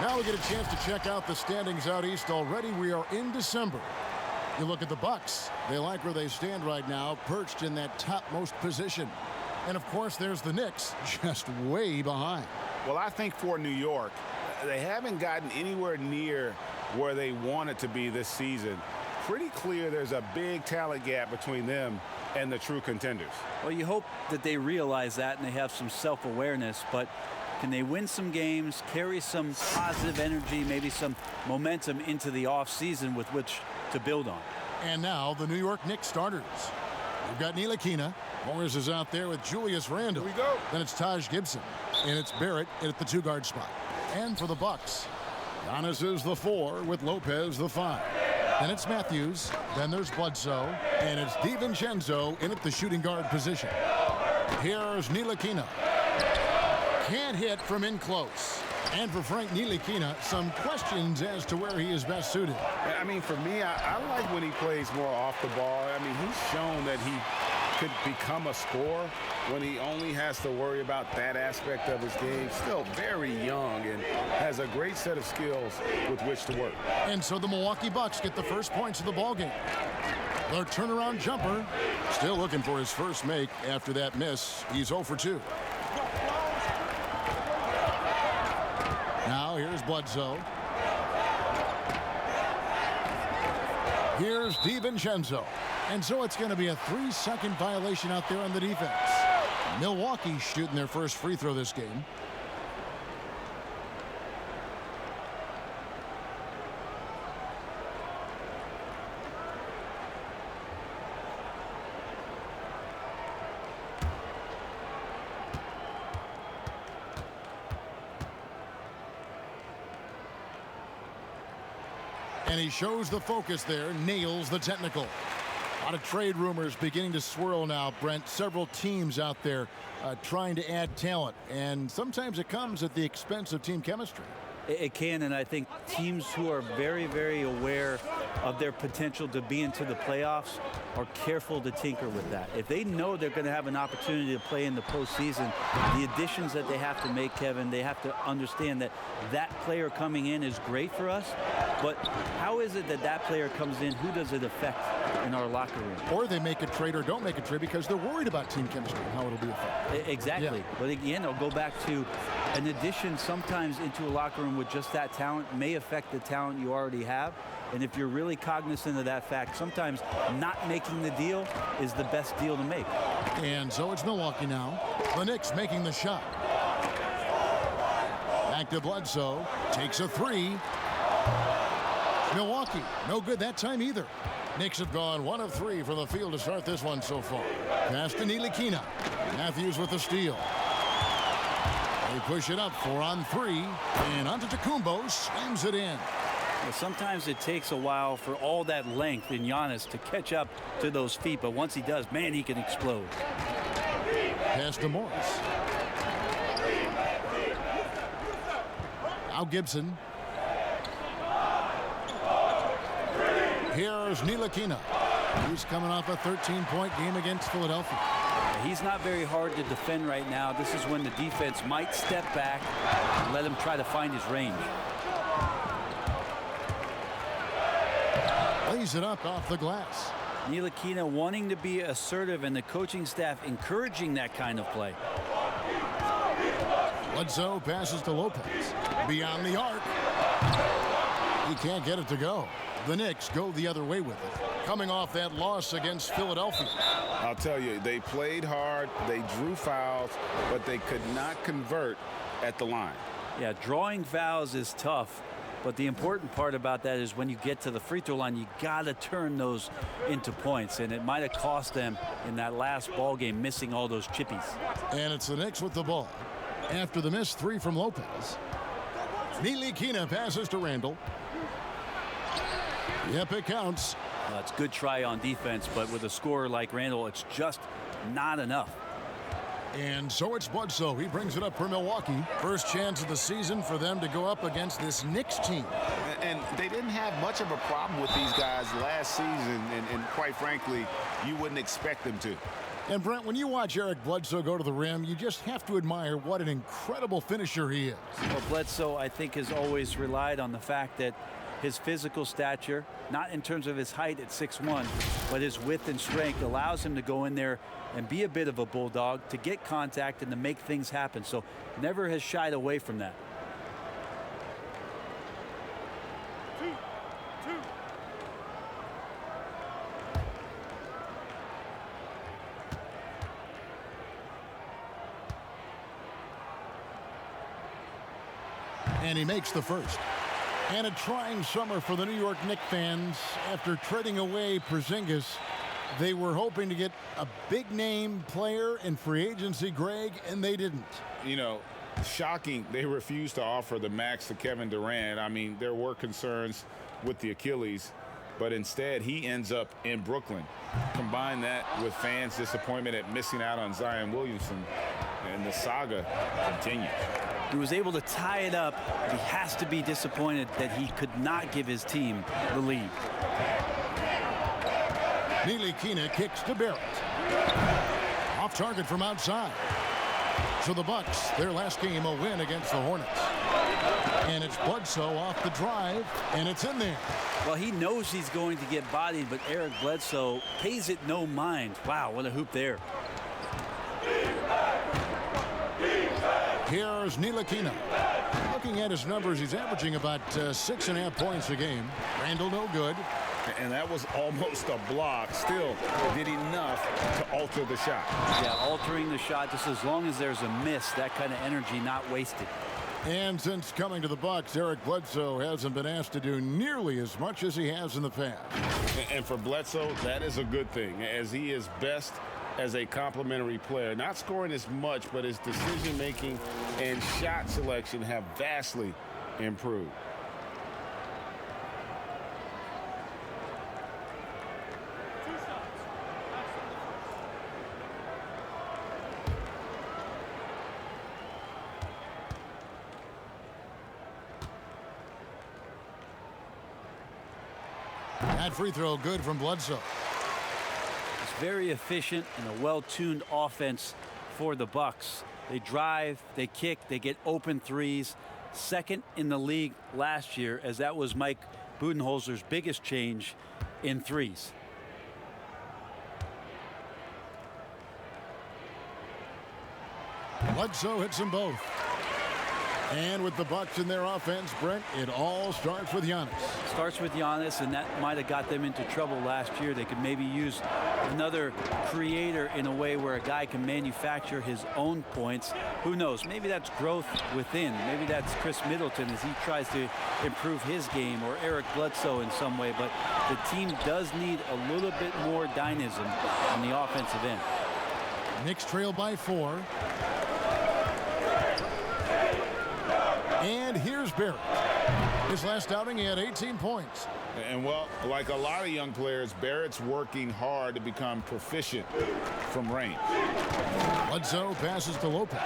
Now we get a chance to check out the standings out east already. We are in December. You look at the Bucks. They like where they stand right now, perched in that topmost position. And, of course, there's the Knicks, just way behind. Well, I think for New York, they haven't gotten anywhere near where they wanted to be this season. Pretty clear there's a big talent gap between them and the true contenders. Well, you hope that they realize that and they have some self-awareness, but can they win some games, carry some positive energy, maybe some momentum into the offseason with which to build on? And now the New York Knicks starters. We've got Ntilikina. Morris is out there with Julius Randle. Here we go. Then it's Taj Gibson. And it's Barrett at the 2-guard spot. And for the Bucks, Giannis is the 4 with Lopez the 5. Then it's Matthews. Then there's Bledsoe. And it's DiVincenzo in at the shooting guard position. Here's Ntilikina. Can't hit from in close. And for Frank Ntilikina, some questions as to where he is best suited. I mean, for me, I like when he plays more off the ball. I mean, he's shown that he could become a scorer when he only has to worry about that aspect of his game. Still very young and has a great set of skills with which to work. And so the Milwaukee Bucks get the first points of the ballgame. Their turnaround jumper, still looking for his first make after that miss. He's 0 for 2. Now here's Bledsoe. Here's DiVincenzo. And so it's going to be a 3-second violation out there on the defense. Milwaukee shooting their first free throw this game. And he shows the focus there, nails the technical. A lot of trade rumors beginning to swirl now, Brent. Several teams out there trying to add talent, and sometimes it comes at the expense of team chemistry. It can, and I think teams who are very, very aware of their potential to be into the playoffs are careful to tinker with that. If they know they're going to have an opportunity to play in the postseason, the additions that they have to make, Kevin, they have to understand that that player coming in is great for us, but how is it that that player comes in? Who does it affect in our locker room? Or they make a trade or don't make a trade because they're worried about team chemistry and how it'll be affected. Exactly. Yeah. But again, I'll go back to an addition sometimes into a locker room with just that talent may affect the talent you already have. And if you're really cognizant of that fact, sometimes not making the deal is the best deal to make. And so it's Milwaukee now. The Knicks making the shot. Back to Bledsoe. Takes a 3. Milwaukee, no good that time either. Knicks have gone 1 of 3 from the field to start this one so far. Pass to Ntilikina. Matthews with the steal. They push it up 4 on 3. And Antetokounmpo slams it in. Well, sometimes it takes a while for all that length in Giannis to catch up to those feet. But once he does, man, he can explode. Pass to Morris. Now Gibson. Here's Ntilikina. He's coming off a 13-point game against Philadelphia. He's not very hard to defend right now. This is when the defense might step back and let him try to find his range. Lays it up off the glass. Ntilikina wanting to be assertive and the coaching staff encouraging that kind of play. Bledsoe passes to Lopez. Beyond the arc. He can't get it to go. The Knicks go the other way with it. Coming off that loss against Philadelphia. I'll tell you, they played hard, they drew fouls, but they could not convert at the line. Yeah, drawing fouls is tough, but the important part about that is when you get to the free throw line, you got to turn those into points, and it might have cost them in that last ball game, missing all those chippies. And it's the Knicks with the ball. After the missed 3 from Lopez. Ntilikina passes to Randle. Yep, it counts. It's a good try on defense, but with a scorer like Randle, it's just not enough. And so it's Bledsoe. He brings it up for Milwaukee. First chance of the season for them to go up against this Knicks team. And they didn't have much of a problem with these guys last season, and quite frankly, you wouldn't expect them to. And Brent, when you watch Eric Bledsoe go to the rim, you just have to admire what an incredible finisher he is. Well, Bledsoe, I think, has always relied on the fact that his physical stature, not in terms of his height at 6'1", but his width and strength allows him to go in there and be a bit of a bulldog, to get contact and to make things happen. So never has shied away from that. And he makes the first. And a trying summer for the New York Knicks fans. After trading away Porzingis, they were hoping to get a big-name player in free agency, Greg, and they didn't. You know, shocking, they refused to offer the max to Kevin Durant. I mean, there were concerns with the Achilles, but instead he ends up in Brooklyn. Combine that with fans' disappointment at missing out on Zion Williamson, and the saga continues. He was able to tie it up, but he has to be disappointed that he could not give his team the lead. Ntilikina kicks to Barrett. Off target from outside. So the Bucks, their last game, a win against the Hornets. And it's Bledsoe off the drive, and it's in there. Well, he knows he's going to get bodied, but Eric Bledsoe pays it no mind. Wow, what a hoop there. Here's Ntilikina. Looking at his numbers, he's averaging about 6.5 points a game. Randall no good. And that was almost a block. Still did enough to alter the shot. Yeah, altering the shot, just as long as there's a miss, that kind of energy not wasted. And since coming to the Bucks, Eric Bledsoe hasn't been asked to do nearly as much as he has in the past. And for Bledsoe, that is a good thing, as he is best as a complementary player. Not scoring as much, but his decision-making and shot selection have vastly improved. That free throw good from Bledsoe. Very efficient and a well-tuned offense for the Bucks. They drive, they kick, they get open threes. Second in the league last year, as that was Mike Budenholzer's biggest change in threes. Bledsoe hits them both. And with the Bucks in their offense, Brent, it all starts with Giannis. Starts with Giannis, and that might have got them into trouble last year. They could maybe use another creator in a way where a guy can manufacture his own points. Who knows? Maybe that's growth within. Maybe that's Chris Middleton as he tries to improve his game, or Eric Bledsoe in some way. But the team does need a little bit more dynamism on the offensive end. Knicks trail by 4. And here's Barrett. His last outing, he had 18 points. And, well, like a lot of young players, Barrett's working hard to become proficient from range. Bledsoe passes to Lopez.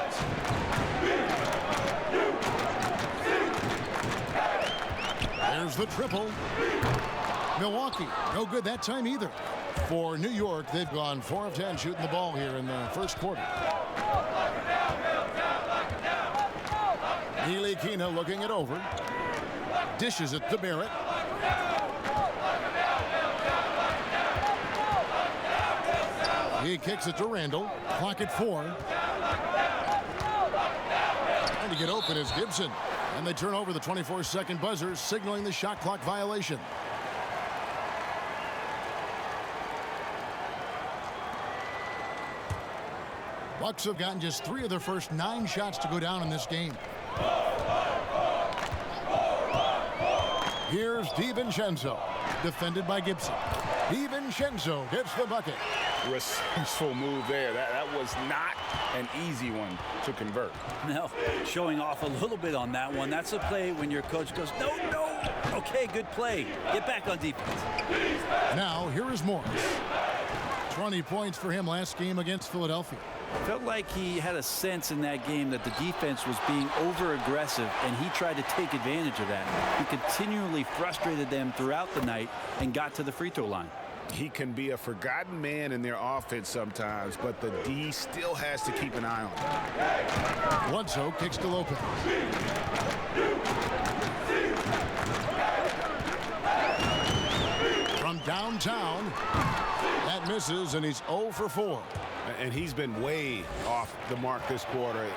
There's the triple. Milwaukee, no good that time either. For New York, they've gone 4 of 10 shooting the ball here in the first quarter. Ntilikina looking it over. Dishes it to Barrett. He kicks it to Randall. Clock at 4. And to get open is Gibson. And they turn over the 24-second buzzer, signaling the shot clock violation. Bucks have gotten just 3 of their first 9 shots to go down in this game. Here's DiVincenzo, defended by Gibson. DiVincenzo gets the bucket. Resourceful move there. That was not an easy one to convert. No, showing off a little bit on that one. That's a play when your coach goes, no, no. Okay, good play. Get back on defense. Now, here is Morris. 20 points for him last game against Philadelphia. Felt like he had a sense in that game that the defense was being over-aggressive, and he tried to take advantage of that. He continually frustrated them throughout the night and got to the free throw line. He can be a forgotten man in their offense sometimes, but the D still has to keep an eye on him. Bledsoe kicks to Lopez. From downtown, that misses, and he's 0 for 4. And he's been way off the mark this quarter.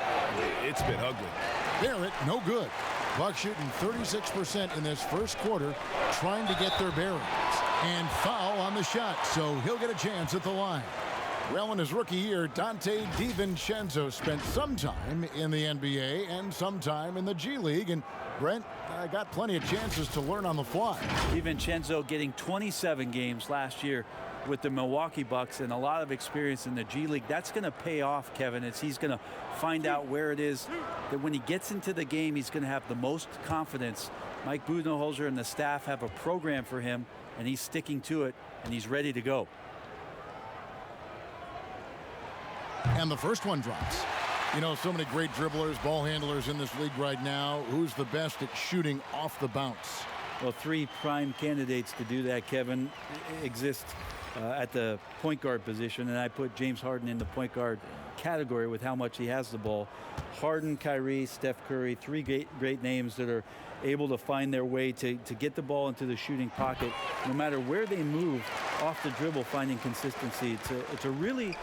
It's been ugly. Barrett, no good. Bucks shooting 36% in this first quarter, trying to get their bearings. And foul on the shot, so he'll get a chance at the line. Well, in his rookie year, Dante DiVincenzo spent some time in the NBA and some time in the G League. And Brent got plenty of chances to learn on the fly. DiVincenzo getting 27 games last year with the Milwaukee Bucks and a lot of experience in the G League. That's going to pay off, Kevin, as he's going to find out where it is that when he gets into the game, he's going to have the most confidence. Mike Budenholzer and the staff have a program for him, and he's sticking to it, and he's ready to go. And the first one drops. You know, so many great dribblers, ball handlers in this league right now. Who's the best at shooting off the bounce? Well, 3 prime candidates to do that, Kevin, exist at the point guard position, and I put James Harden in the point guard category with how much he has the ball. Harden, Kyrie, Steph Curry, 3 great names that are able to find their way to get the ball into the shooting pocket. No matter where they move off the dribble, finding consistency. It's a really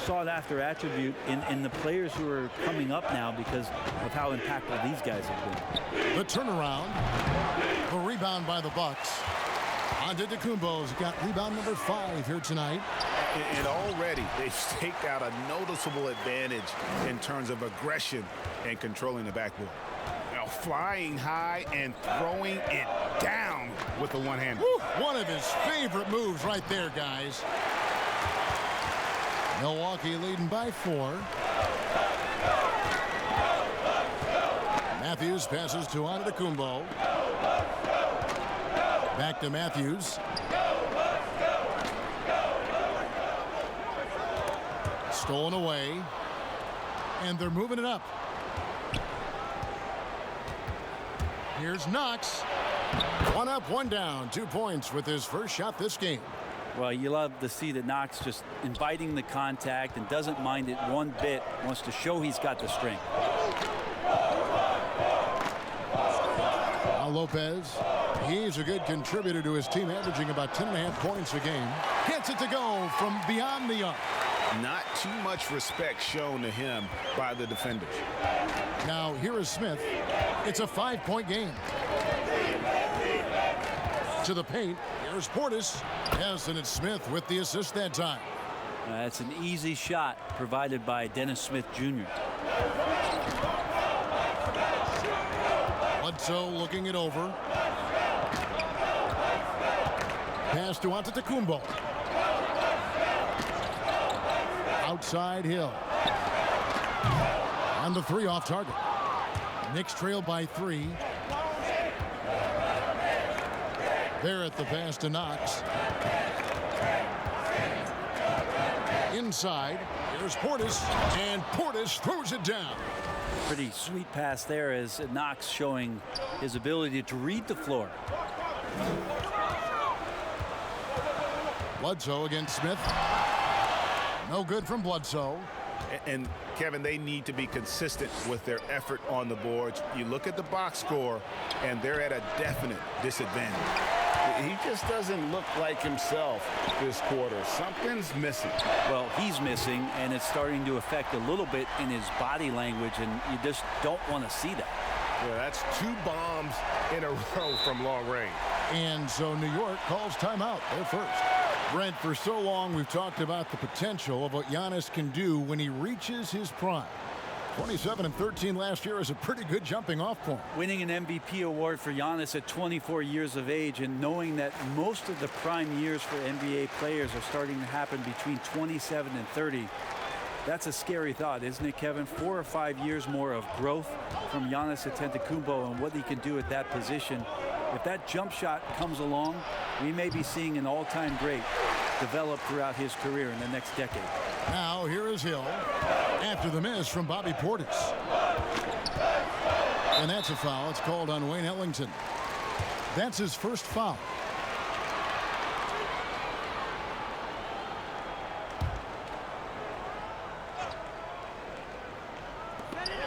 sought-after attribute in the players who are coming up now because of how impactful these guys have been. The turnaround, the rebound by the Bucks. Antetokounmpo's got rebound number 5 here tonight. And already they've staked out a noticeable advantage in terms of aggression and controlling the backboard. Now flying high and throwing it down with the one-hander. One of his favorite moves right there, guys. Milwaukee leading by 4. Matthews passes to Antetokounmpo. Back to Matthews. Stolen away. And they're moving it up. Here's Knox. 1 up, 1 down. 2 points with his first shot this game. Well, you love to see that Knox just inviting the contact and doesn't mind it one bit. Wants to show he's got the strength. Now Lopez. He's a good contributor to his team, averaging about 10.5 points a game. Gets it to go from beyond the arc. Not too much respect shown to him by the defenders. Now here is Smith. It's a 5-point game. To the paint. Here's Portis. Yes, and it's Smith with the assist that time. That's an easy shot provided by Dennis Smith Jr. Bledsoe looking it over. Pass to Antetokounmpo. Outside Hill. On the 3 off target. Knicks trail by 3. Barrett the pass to Knox. Inside. Here's Portis. And Portis throws it down. Pretty sweet pass there as Knox showing his ability to read the floor. Bledsoe against Smith. No good from Bledsoe. And Kevin, they need to be consistent with their effort on the boards. You look at the box score, and they're at a definite disadvantage. He just doesn't look like himself this quarter. Something's missing. Well, he's missing, and it's starting to affect a little bit in his body language, and you just don't want to see that. Yeah, that's 2 bombs in a row from long range. And so New York calls timeout. They're first. Brent, for so long we've talked about the potential of what Giannis can do when he reaches his prime. 27 and 13 last year is a pretty good jumping off point. Winning an MVP award for Giannis at 24 years of age and knowing that most of the prime years for NBA players are starting to happen between 27 and 30. That's a scary thought, isn't it, Kevin? 4 or 5 years more of growth from Giannis Antetokounmpo and what he can do at that position. If that jump shot comes along, we may be seeing an all-time great develop throughout his career in the next decade. Now here is Hill after the miss from Bobby Portis. And that's a foul. It's called on Wayne Ellington. That's his first foul.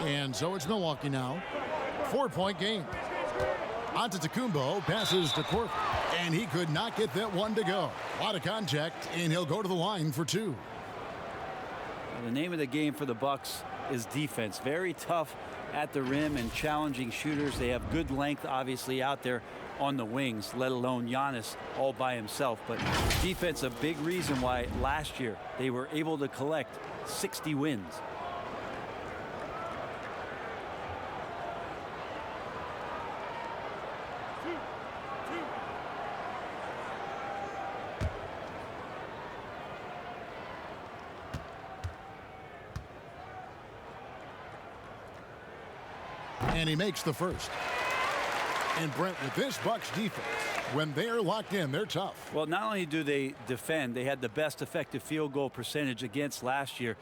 And so it's Milwaukee now. 4-point game. Antetokounmpo passes to Korver, and he could not get that one to go. A lot of contact, and he'll go to the line for two. The name of the game for the Bucks is defense. Very tough at the rim and challenging shooters. They have good length, obviously, out there on the wings, let alone Giannis all by himself. But defense, a big reason why last year they were able to collect 60 wins. And he makes the first. And Brent, with this Bucks defense, when they're locked in, they're tough. Well, not only do they defend, they had the best effective field goal percentage against last year.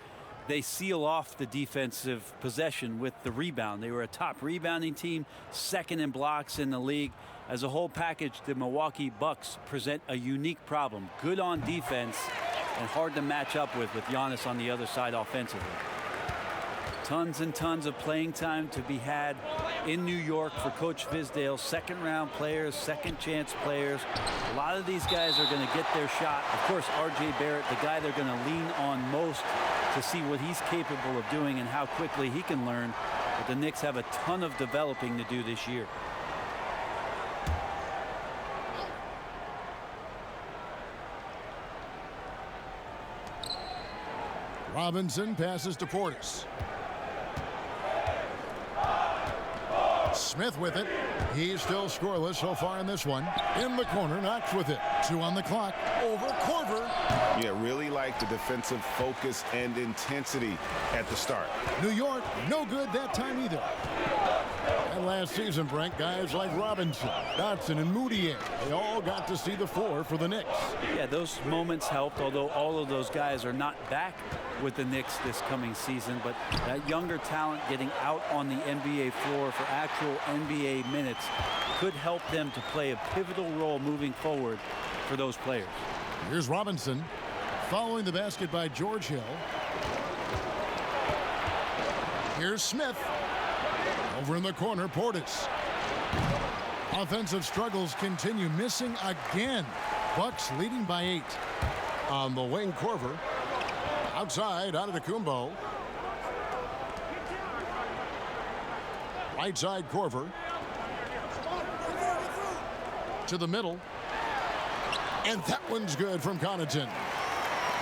They seal off the defensive possession with the rebound. They were a top rebounding team, second in blocks in the league. As a whole package, the Milwaukee Bucks present a unique problem. Good on defense and hard to match up with Giannis on the other side offensively. Tons and tons of playing time to be had in New York for Coach Fizdale. Second-round players, second-chance players. A lot of these guys are going to get their shot. Of course, R.J. Barrett, the guy they're going to lean on most to see what he's capable of doing and how quickly he can learn. But the Knicks have a ton of developing to do this year. Robinson passes to Portis. Smith with it. He's still scoreless so far in this one. In the corner, Knox with it. 2 on the clock. Over Korver. Yeah, really like the defensive focus and intensity at the start. New York, no good that time either. And last season, Brent, guys like Robinson, Dotson, and Moutier, they all got to see the floor for the Knicks. Yeah, those moments helped, although all of those guys are not back with the Knicks this coming season. But that younger talent getting out on the NBA floor for actual NBA minutes could help them to play a pivotal role moving forward for those players. Here's Robinson following the basket by George Hill. Here's Smith. Over in the corner, Portis. Offensive struggles continue, missing again. Bucks leading by 8. On the wing, Korver. Outside, Antetokounmpo. Right side, Korver. To the middle. And that one's good from Connaughton.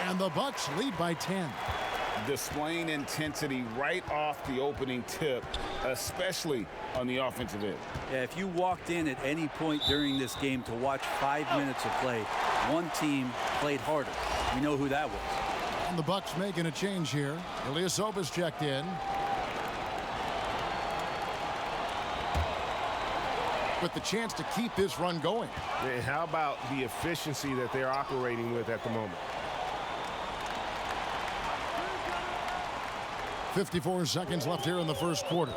And the Bucks lead by 10. Displaying intensity right off the opening tip, especially on the offensive end. Yeah, if you walked in at any point during this game to watch 5 minutes of play, one team played harder. We know who that was. And the Bucks making a change here. Ilyasova's checked in. With the chance to keep this run going. And how about the efficiency that they're operating with at the moment? 54 seconds left here in the first quarter.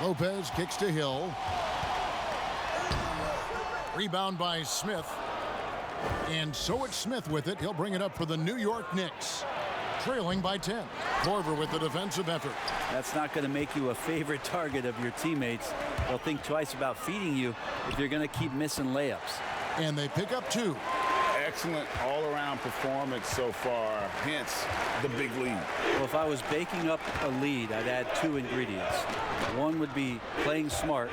Lopez kicks to Hill. Rebound by Smith. And so it's Smith with it. He'll bring it up for the New York Knicks. Trailing by 10. Korver with the defensive effort. That's not going to make you a favorite target of your teammates. They'll think twice about feeding you if you're going to keep missing layups. And they pick up 2. Excellent all-around performance so far, hence the big lead. Well, if I was baking up a lead, I'd add 2 ingredients. One would be playing smart,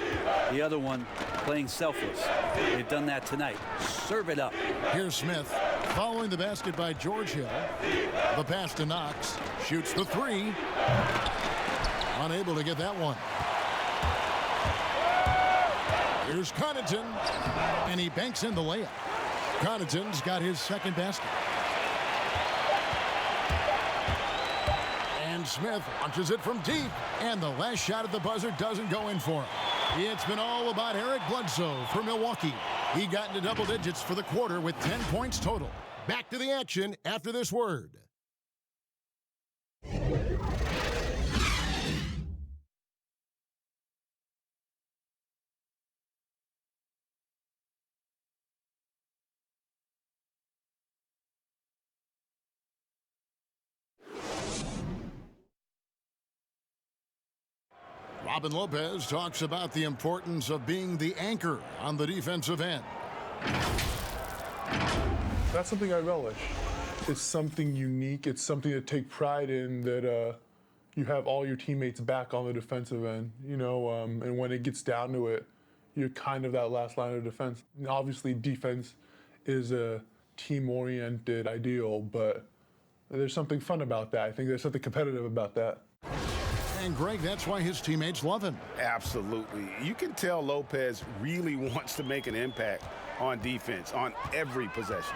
the other one playing selfless. They've done that tonight. Serve it up. Here's Smith following the basket by George Hill. The pass to Knox. Shoots the 3. Unable to get that one. Here's Connaughton, and he banks in the layup. Connaughton's got his second basket. And Smith launches it from deep, and the last shot at the buzzer doesn't go in for him. It's been all about Eric Bledsoe for Milwaukee. He got into double digits for the quarter with 10 points total. Back to the action after this word. Robin Lopez talks about the importance of being the anchor on the defensive end. That's something I relish. It's something unique. It's something to take pride in, that you have all your teammates back on the defensive end, and when it gets down to it, you're kind of that last line of defense. And obviously, defense is a team-oriented ideal, but there's something fun about that. I think there's something competitive about that. And, Greg, that's why his teammates love him. Absolutely. You can tell Lopez really wants to make an impact on defense on every possession.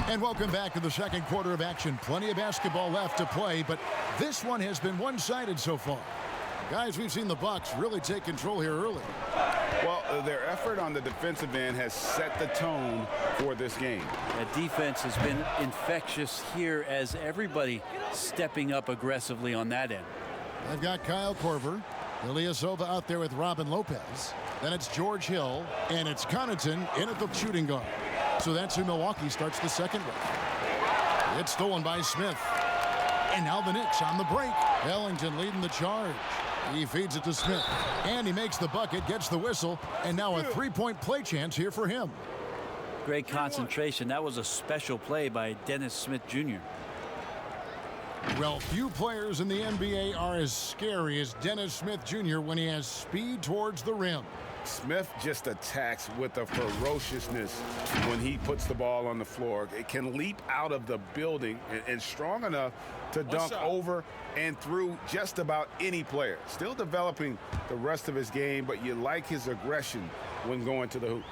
And welcome back to the second quarter of action. Plenty of basketball left to play, but this one has been one-sided so far. Guys, we've seen the Bucks really take control here early. Well, their effort on the defensive end has set the tone for this game. The defense has been infectious here, as everybody stepping up aggressively on that end. I've got Kyle Korver, Ilyasova out there with Robin Lopez. Then it's George Hill, and it's Connaughton in at the shooting guard. So that's who Milwaukee starts the second with. It's stolen by Smith. And now the Knicks on the break. Ellington leading the charge. He feeds it to Smith. And he makes the bucket, gets the whistle, and now a three-point play chance here for him. Great concentration. That was a special play by Dennis Smith Jr. Well, few players in the NBA are as scary as Dennis Smith Jr. when he has speed towards the rim. Smith just attacks with a ferociousness when he puts the ball on the floor. It can leap out of the building and strong enough to dunk over and through just about any player. Still developing the rest of his game, but you like his aggression when going to the hoop.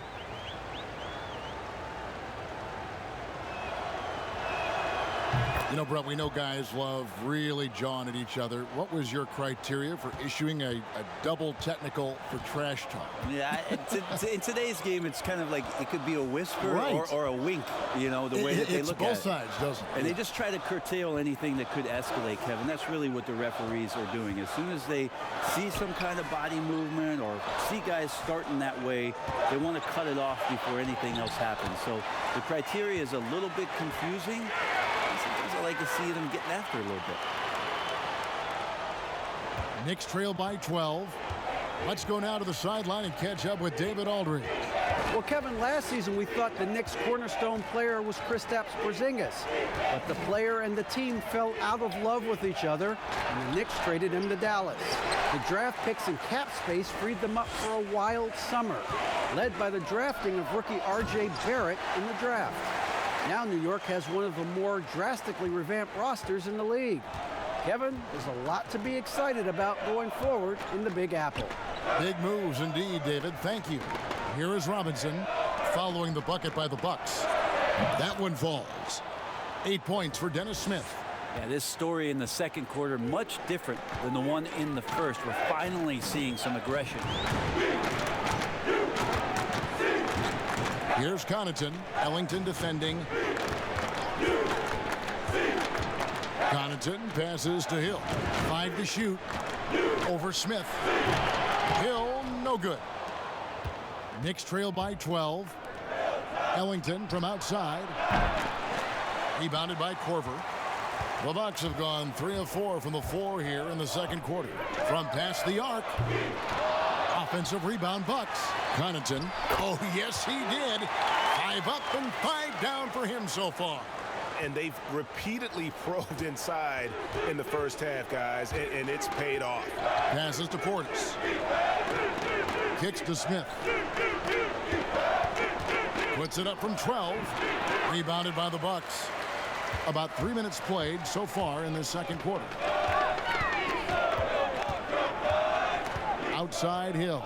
You know, Brett, we know guys love really jawing at each other. What was your criteria for issuing a double technical for trash talk? Yeah, in today's game, it's kind of like it could be a whisper or a wink, the way that they look at it. It's both sides, doesn't it? And they just try to curtail anything that could escalate, Kevin. That's really what the referees are doing. As soon as they see some kind of body movement or see guys starting that way, they want to cut it off before anything else happens. So the criteria is a little bit confusing. Sometimes I like to see them getting after a little bit. Knicks trail by 12. Let's go now to the sideline and catch up with David Aldridge. Well, Kevin, last season we thought the Knicks' cornerstone player was Kristaps Porzingis, but the player and the team fell out of love with each other, and the Knicks traded him to Dallas. The draft picks and cap space freed them up for a wild summer, led by the drafting of rookie R.J. Barrett in the draft. Now New York has one of the more drastically revamped rosters in the league. Kevin, there's a lot to be excited about going forward in the Big Apple. Big moves indeed, David. Thank you. Here is Robinson following the bucket by the Bucks. That one falls. 8 points for Dennis Smith. Yeah, this story in the second quarter much different than the one in the first. We're finally seeing some aggression. Here's Connaughton. Ellington defending. Connaughton passes to Hill. 5 to shoot. Over Smith. Hill, no good. Knicks trail by 12. Ellington from outside. Rebounded by Korver. The Bucks have gone 3 of 4 from the floor here in the second quarter. From past the arc. Offensive rebound, Bucks. Connaughton. Oh, yes, he did. 5 up and 5 down for him so far. And they've repeatedly probed inside in the first half, guys, and it's paid off. Passes to Portis. Kicks to Smith. Puts it up from 12. Rebounded by the Bucks. About 3 minutes played so far in this second quarter. Outside Hill.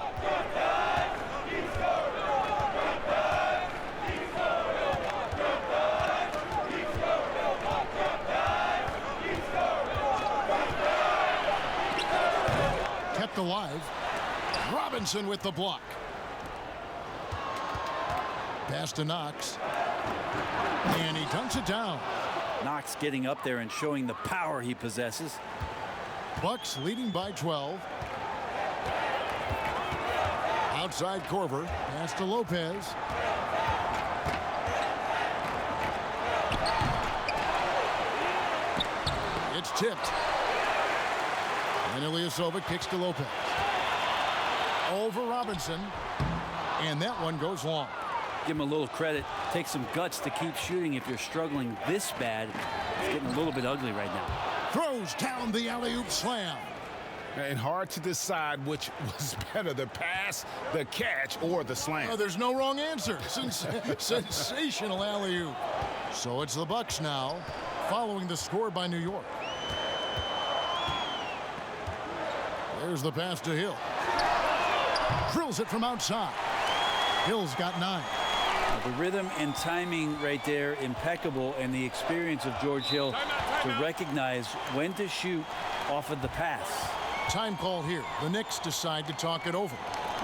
Kept alive. Robinson with the block. Pass to Knox. And he dunks it down. Knox getting up there and showing the power he possesses. Bucks leading by 12. Outside Korver. Pass to Lopez. It's tipped. And Ilyasova kicks to Lopez. Over Robinson. And that one goes long. Give him a little credit. Take some guts to keep shooting if you're struggling this bad. It's getting a little bit ugly right now. Throws down the alley-oop slam. And hard to decide which was better, the pass, the catch, or the slam. Oh, there's no wrong answer. Sensational alley-oop. So it's the Bucks now, following the score by New York. There's the pass to Hill. Drills it from outside. Hill's got 9. The rhythm and timing right there, impeccable, and the experience of George Hill to recognize when to shoot off of the pass. Time call here. The Knicks decide to talk it over.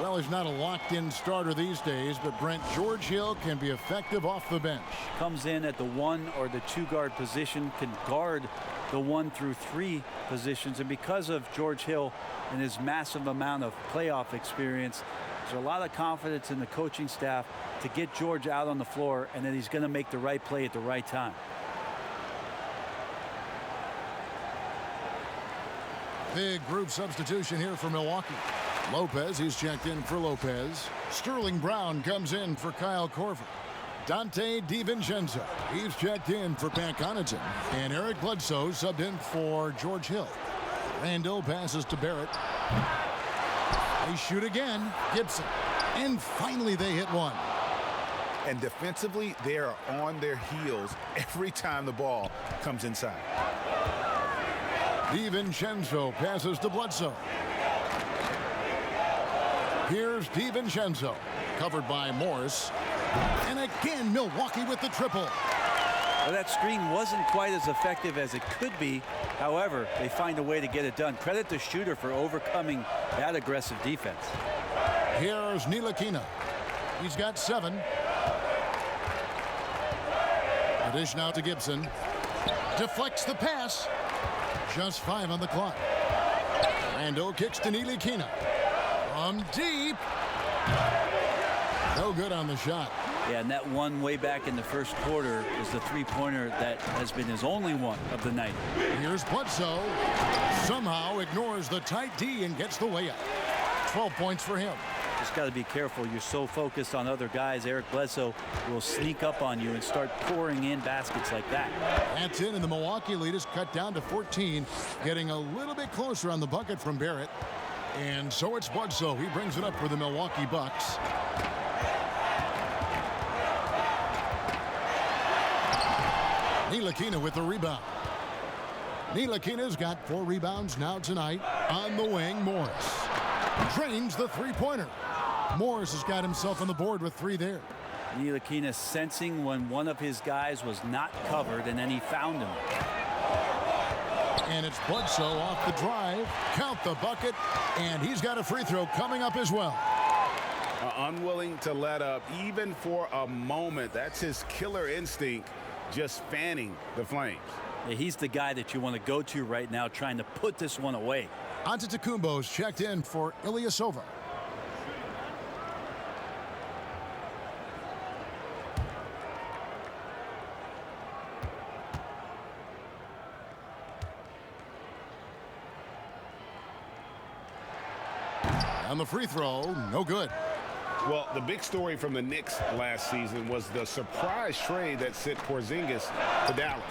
Well, he's not a locked-in starter these days, but Brent, George Hill can be effective off the bench. Comes in at the 1 or the 2 guard position, can guard the 1 through 3 positions, and because of George Hill and his massive amount of playoff experience, there's a lot of confidence in the coaching staff to get George out on the floor, and then he's going to make the right play at the right time. Big group substitution here for Milwaukee. Lopez, he's checked in for Lopez. Sterling Brown comes in for Kyle Korver. Dante DiVincenzo, he's checked in for Pat Connaughton. And Eric Bledsoe subbed in for George Hill. Randall passes to Barrett. They shoot again. Gibson. And finally they hit one. And defensively, they are on their heels every time the ball comes inside. DiVincenzo passes to Bledsoe. Here's DiVincenzo, covered by Morris. And again, Milwaukee with the triple. Well, that screen wasn't quite as effective as it could be. However, they find a way to get it done. Credit the shooter for overcoming that aggressive defense. Here's Ntilikina. He's got 7. The dish now to Gibson. Deflects the pass. Just 5 on the clock. Randall kicks to Ntilikina. From deep. No good on the shot. Yeah, and that one way back in the first quarter is the 3-pointer that has been his only one of the night. Here's Bledsoe. Somehow ignores the tight D and gets the layup. 12 points for him. Just got to be careful. You're so focused on other guys. Eric Bledsoe will sneak up on you and start pouring in baskets like that. That's in, and the Milwaukee lead is cut down to 14, getting a little bit closer on the bucket from Barrett. And so it's Bledsoe. He brings it up for the Milwaukee Bucks. Ntilikina with the rebound. Ntilikina's got 4 rebounds now tonight. On the wing, Morris. Drains the 3-pointer. Morris has got himself on the board with 3 there. Ntilikina sensing when one of his guys was not covered, and then he found him. And it's Bledsoe off the drive. Count the bucket. And he's got a free throw coming up as well. Unwilling to let up even for a moment. That's his killer instinct, just fanning the flames. Yeah, he's the guy that you want to go to right now, trying to put this one away. Antetokounmpo's checked in for Ilyasova. On the free throw, no good. Well, the big story from the Knicks last season was the surprise trade that sent Porzingis to Dallas.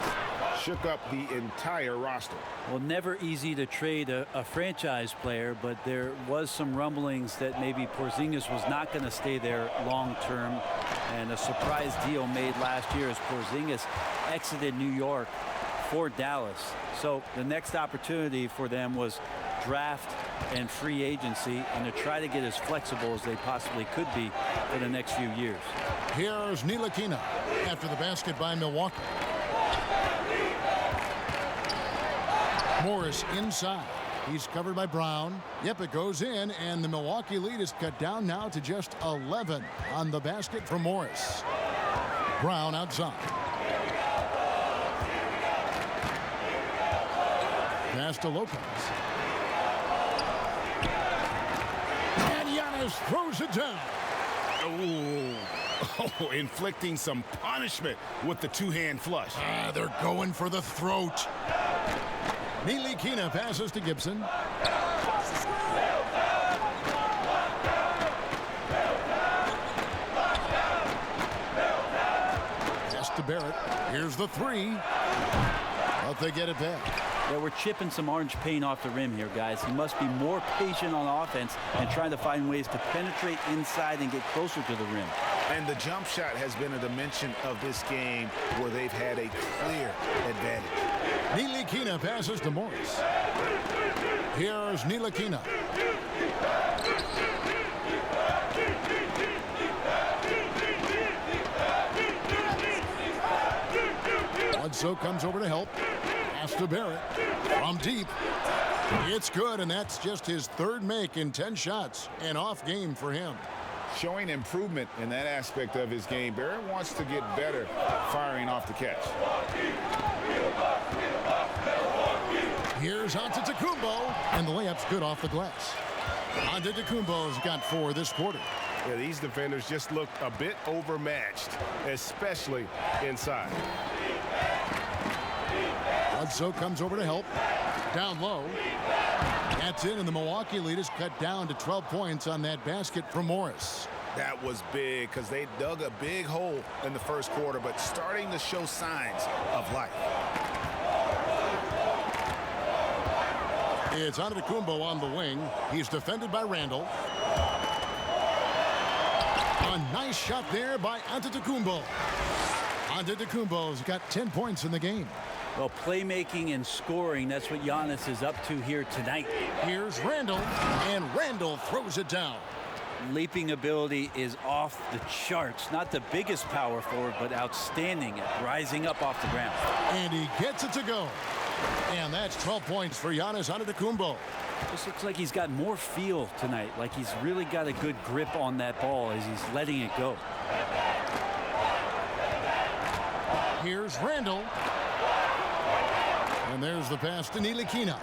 Shook up the entire roster. Well, never easy to trade a franchise player, but there was some rumblings that maybe Porzingis was not going to stay there long term, and a surprise deal made last year as Porzingis exited New York for Dallas. So the next opportunity for them was draft and free agency, and to try to get as flexible as they possibly could be for the next few years. Here's Ntilikina after the basket by Milwaukee. Morris inside. He's covered by Brown. Yep, it goes in, and the Milwaukee lead is cut down now to just 11 on the basket from Morris. Brown outside. Pass to Lopez. And Giannis throws it down. Oh, inflicting some punishment with the 2-hand flush. They're going for the throat. Ntilikina passes to Gibson. Pass to Barrett. Here's the three. But they get it back. Yeah, we're chipping some orange paint off the rim here, guys. He must be more patient on offense and trying to find ways to penetrate inside and get closer to the rim. And the jump shot has been a dimension of this game where they've had a clear advantage. Ntilikina passes to Morris. Here's Ntilikina. Bledsoe comes over to help. Pass to Barrett. From deep. It's good, and that's just his third make in 10 shots. An off game for him. Showing improvement in that aspect of his game. Barrett wants to get better firing off the catch. Here's Antetokounmpo, and the layup's good off the glass. Antetokounmpo's got 4 this quarter. Yeah, these defenders just looked a bit overmatched, especially inside. Bledsoe comes over to help. Down low. That's in, and the Milwaukee lead is cut down to 12 points on that basket from Morris. That was big because they dug a big hole in the first quarter, but starting to show signs of life. It's Antetokounmpo on the wing. He's defended by Randall. A nice shot there by Antetokounmpo. Antetokounmpo's got 10 points in the game. Well, playmaking and scoring, that's what Giannis is up to here tonight. Here's Randall, and Randall throws it down. Leaping ability is off the charts. Not the biggest power forward, but outstanding at rising up off the ground. And he gets it to go. And that's 12 points for Giannis Antetokounmpo. This looks like he's got more feel tonight, like he's really got a good grip on that ball as he's letting it go. Here's Randall. And there's the pass to Ntilikina.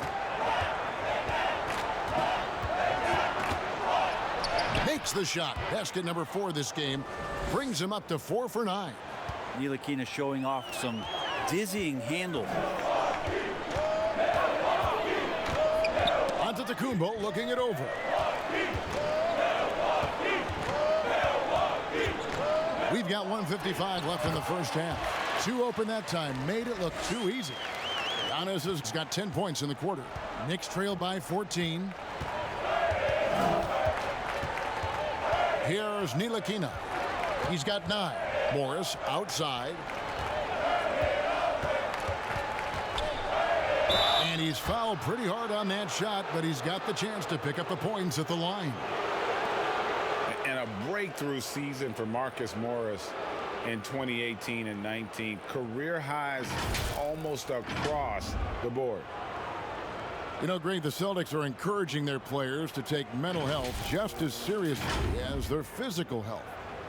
Makes the shot. Basket number 4 this game. Brings him up to 4 for 9. Ntilikina showing off some dizzying handle. Antetokounmpo looking it over. We've got 1:55 left in the first half. 2 open that time. Made it look too easy. Giannis has got 10 points in the quarter. Knicks trail by 14. Here's Ntilikina. He's got 9. Morris outside. And he's fouled pretty hard on that shot, but he's got the chance to pick up the points at the line. And a breakthrough season for Marcus Morris in 2018 and 19. Career highs almost across the board. You know, Greg, the Celtics are encouraging their players to take mental health just as seriously as their physical health.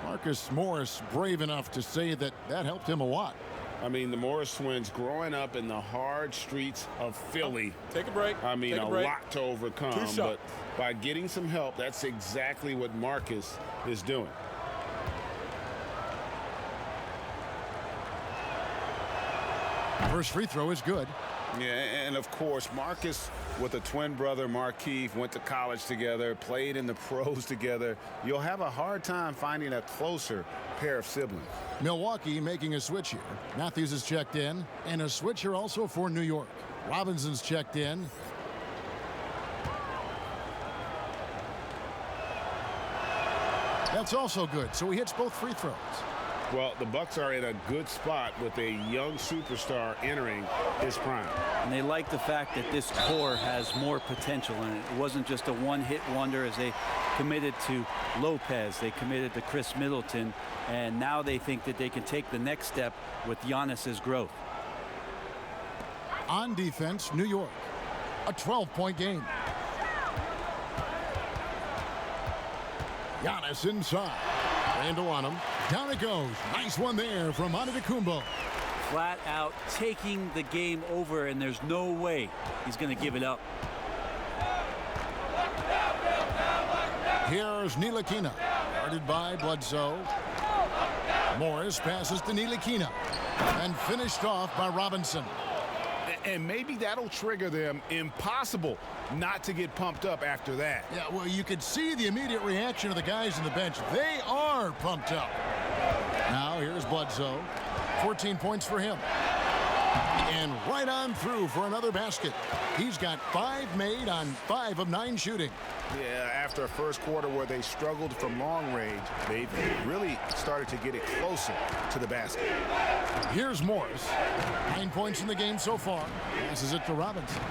Marcus Morris brave enough to say that helped him a lot. I mean, the Morris twins growing up in the hard streets of Philly. Take a break. I mean, Take a break. lot to overcome. 2 shots. But by getting some help, that's exactly what Marcus is doing. First free throw is good. Yeah, and of course, Marcus with a twin brother, Markieff, went to college together, played in the pros together. You'll have a hard time finding a closer pair of siblings. Milwaukee making a switch here. Matthews is checked in, and a switch here also for New York. Robinson's checked in. That's also good, so he hits both free throws. Well, the Bucks are in a good spot with a young superstar entering his prime. And they like the fact that this core has more potential in it. It wasn't just a one-hit wonder as they committed to Lopez. They committed to Chris Middleton. And now they think that they can take the next step with Giannis's growth. On defense, New York. A 12-point game. Giannis inside. Randall on him. Down it goes. Nice one there from Antetokounmpo. Flat out taking the game over, and there's no way he's going to give it up. Here's Ntilikina. Guarded by Bledsoe. Morris passes to Ntilikina. And finished off by Robinson. And maybe that'll trigger them. Impossible not to get pumped up after that. Yeah, well, you could see the immediate reaction of the guys on the bench. They are pumped up. Now here's Bledsoe. 14 points for him. And right on through for another basket. He's got 5 made on 5 of 9 shooting. Yeah, after a first quarter where they struggled from long range, they've really started to get it closer to the basket. Here's Morris. 9 points in the game so far. Passes it to Robinson.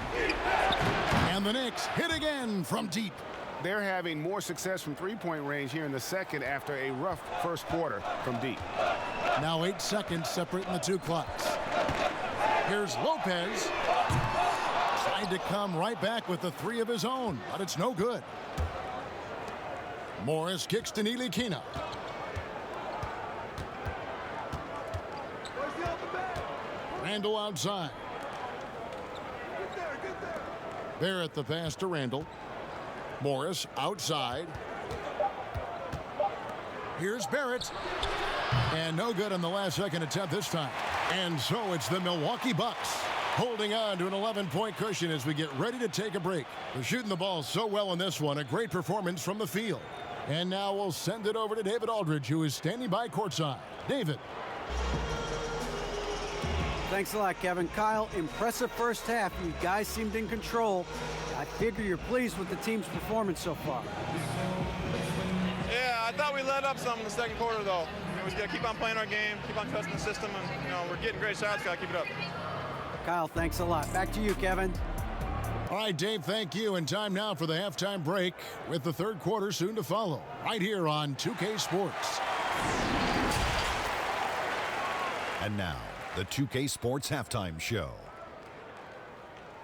And the Knicks hit again from deep. They're having more success from three-point range here in the second after a rough first quarter from deep. Now 8 seconds separating the two clocks. Here's Lopez. Tried to come right back with the 3 of his own, but it's no good. Morris kicks to Ntilikina. Randall outside. Barrett the pass to Randall. Morris outside. Here's Barrett. And no good on the last second attempt this time. And so it's the Milwaukee Bucks holding on to an 11-point cushion as we get ready to take a break. They're shooting the ball so well in this one. A great performance from the field. And now we'll send it over to David Aldridge, who is standing by courtside. David. Thanks a lot, Kevin. Kyle, impressive first half. You guys seemed in control. I figure you're pleased with the team's performance so far. Yeah, I thought we let up some in the second quarter, though. We just got to keep on playing our game, keep on trusting the system, and, we're getting great shots. Got to keep it up. Kyle, thanks a lot. Back to you, Kevin. All right, Dave, thank you. And time now for the halftime break with the third quarter soon to follow right here on 2K Sports. And now, the 2K Sports Halftime Show.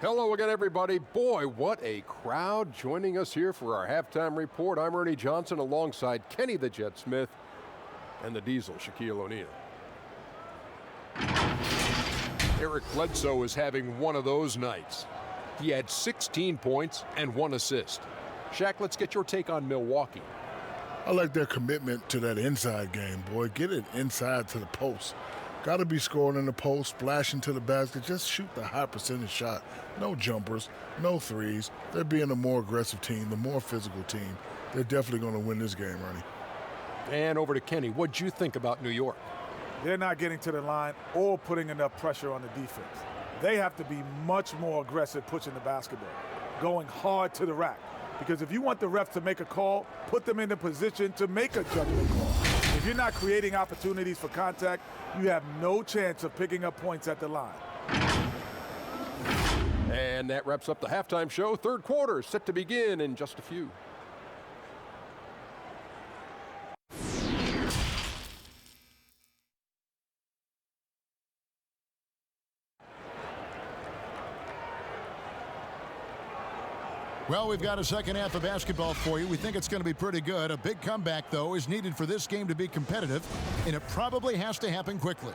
Hello again, everybody. Boy, what a crowd joining us here for our halftime report. I'm Ernie Johnson alongside Kenny the Jet Smith and the Diesel, Shaquille O'Neal. Eric Bledsoe is having one of those nights. He had 16 points and 1 assist. Shaq, let's get your take on Milwaukee. I like their commitment to that inside game, boy. Get it inside to the post. Got to be scoring in the post, splashing to the basket. Just shoot the high percentage shot. No jumpers, no threes. They're being a more aggressive team, the more physical team. They're definitely going to win this game, Ernie. And over to Kenny. What'd you think about New York? They're not getting to the line or putting enough pressure on the defense. They have to be much more aggressive pushing the basketball, going hard to the rack. Because if you want the refs to make a call, put them in the position to make a judgment call. If you're not creating opportunities for contact, you have no chance of picking up points at the line. And that wraps up the halftime show. Third quarter set to begin in just a few. Well, we've got a second half of basketball for you. We think it's going to be pretty good. A big comeback, though, is needed for this game to be competitive, and it probably has to happen quickly.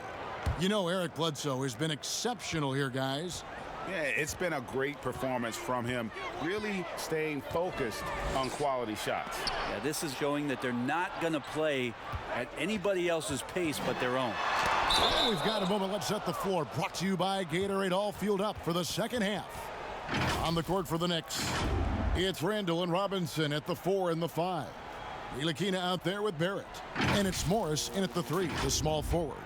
You know, Eric Bledsoe has been exceptional here, guys. Yeah, it's been a great performance from him, really staying focused on quality shots. Yeah, this is showing that they're not going to play at anybody else's pace but their own. Well, we've got a moment. Let's set the floor. Brought to you by Gatorade, all fueled up for the second half. On the court for the Knicks, it's Randall and Robinson at the 4 and the 5. Ntilikina out there with Barrett. And it's Morris in at the 3, the small forward.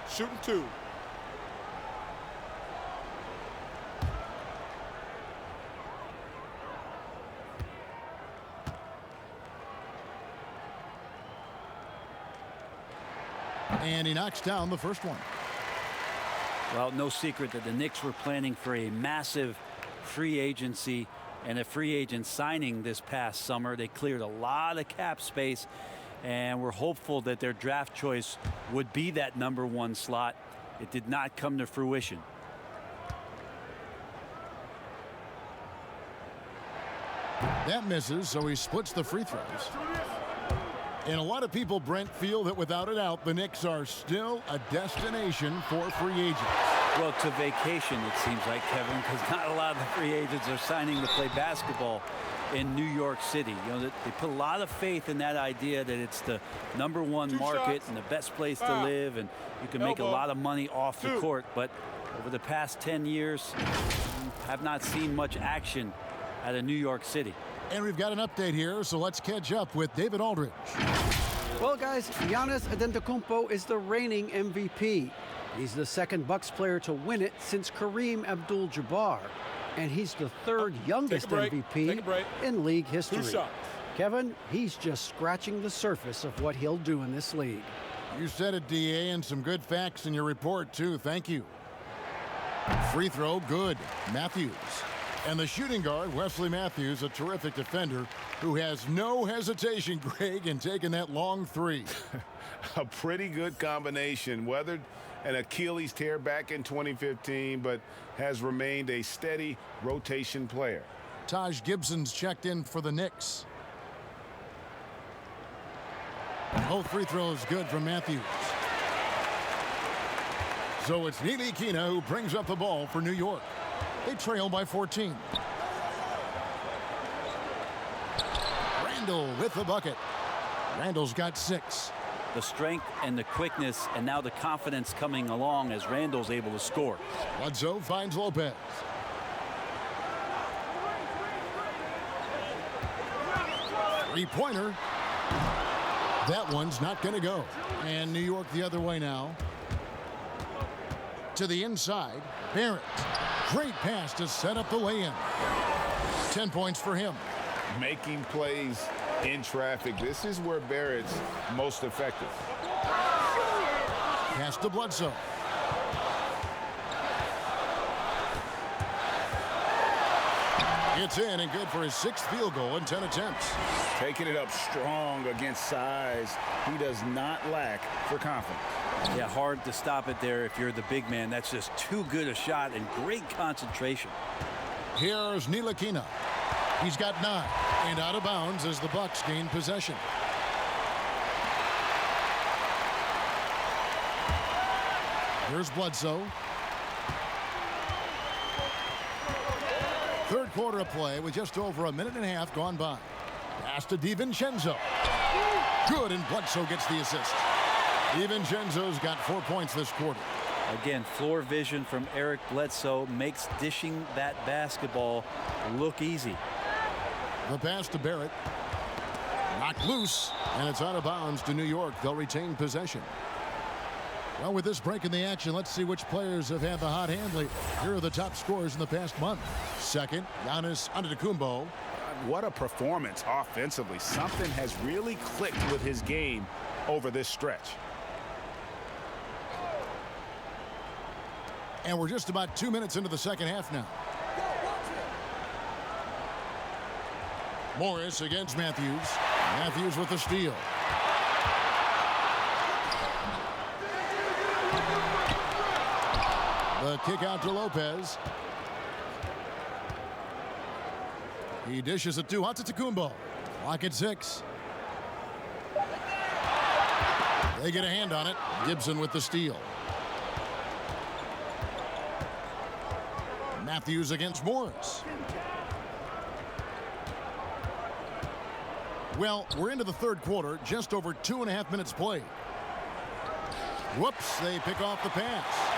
Shooting 2. And he knocks down the first one. Well, no secret that the Knicks were planning for a massive free agency and a free agent signing this past summer. They cleared a lot of cap space, and we're hopeful that their draft choice would be that #1 slot. It did not come to fruition. That misses, so he splits the free throws. And a lot of people, Brent, feel that without a doubt, the Knicks are still a destination for free agents. Well, to vacation, it seems like, Kevin, because not a lot of the free agents are signing to play basketball in New York City. You know, they put a lot of faith in that idea that it's the #1 market and the best place to live, and you can make a lot of money off the court. But over the past 10 years, have not seen much action out of New York City. And we've got an update here, so let's catch up with David Aldridge. Well, guys, Giannis Antetokounmpo is the reigning MVP. He's the second Bucks player to win it since Kareem Abdul-Jabbar. And he's the third youngest MVP in league history. Kevin, he's just scratching the surface of what he'll do in this league. You said it, DA, and some good facts in your report, too. Thank you. Free throw, good. Matthews. And the shooting guard, Wesley Matthews, a terrific defender who has no hesitation, Greg, in taking that long three. A pretty good combination. Weathered an Achilles tear back in 2015, but has remained a steady rotation player. Taj Gibson's checked in for the Knicks. Both free throws good from Matthews. So it's Ntilikina who brings up the ball for New York. They trail by 14. Randall with the bucket. Randall's got 6. The strength and the quickness, and now the confidence coming along as Randall's able to score. Bledsoe finds Lopez. Three-pointer. That one's not going to go. And New York the other way now. To the inside. Barrett. Great pass to set up the lay-in. 10 points for him. Making plays in traffic. This is where Barrett's most effective. Pass to Bledsoe. It's in and good for his 6th field goal in 10 attempts. Taking it up strong against size. He does not lack for confidence. Yeah, hard to stop it there if you're the big man. That's just too good a shot and great concentration. Here's Ntilikina. He's got 9 and out of bounds as the Bucks gain possession. Here's Bledsoe. Third quarter of play with just over a minute and a half gone by. Pass to DiVincenzo. Good, and Bledsoe gets the assist. DiVincenzo's got 4 points this quarter. Again, floor vision from Eric Bledsoe makes dishing that basketball look easy. The pass to Barrett. Knocked loose, and it's out of bounds to New York. They'll retain possession. Well, with this break in the action, let's see which players have had the hot hand lately. Here are the top scorers in the past month. Second, Giannis Antetokounmpo. What a performance offensively. Something has really clicked with his game over this stretch. And we're just about 2 minutes into the second half now. Morris against Matthews. Matthews with the steal. The kick out to Lopez. He dishes it to Antetokounmpo. Clock at 6. They get a hand on it. Gibson with the steal. Matthews against Morris. Well, we're into the third quarter, just over 2.5 minutes played. Whoops, they pick off the pass.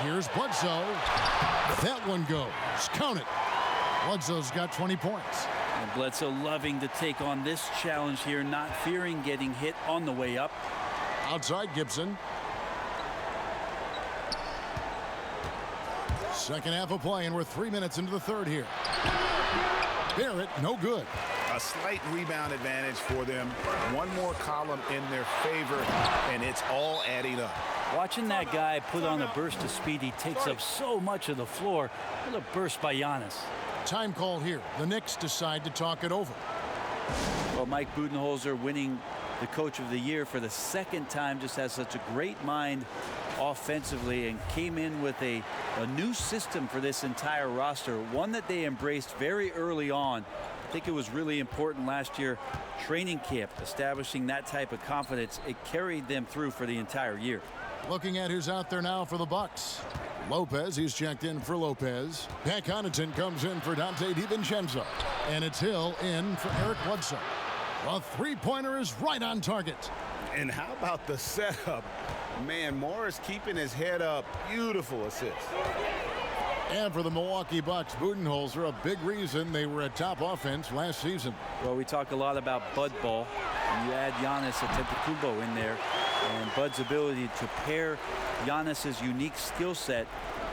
Here's Bledsoe. That one goes. Count it. Bledsoe's got 20 points. And Bledsoe loving to take on this challenge here, not fearing getting hit on the way up. Outside Gibson. Second half of play, and we're 3 minutes into the third here. Barrett, no good. A slight rebound advantage for them. One more column in their favor, and it's all adding up. Watching that guy put on a burst of speed, he takes up so much of the floor. What a burst by Giannis. Time call here. The Knicks decide to talk it over. Well, Mike Budenholzer winning the Coach of the Year for the second time, just has such a great mind offensively and came in with a new system for this entire roster, one that they embraced very early on I think it was really important last year, training camp, establishing that type of confidence. It carried them through for the entire year. Looking at who's out there now for the Bucks. Lopez, he's checked in for Lopez. Pat Connaughton comes in for Dante DiVincenzo. And it's Hill in for Eric Bledsoe. A three-pointer is right on target. And how about the setup? Man, Morris keeping his head up. Beautiful assist. And for the Milwaukee Bucks, Budenholzer, a big reason they were a top offense last season. Well, we talk a lot about Bud ball. And you add Giannis Antetokounmpo in there, and Bud's ability to pair Giannis's unique skill set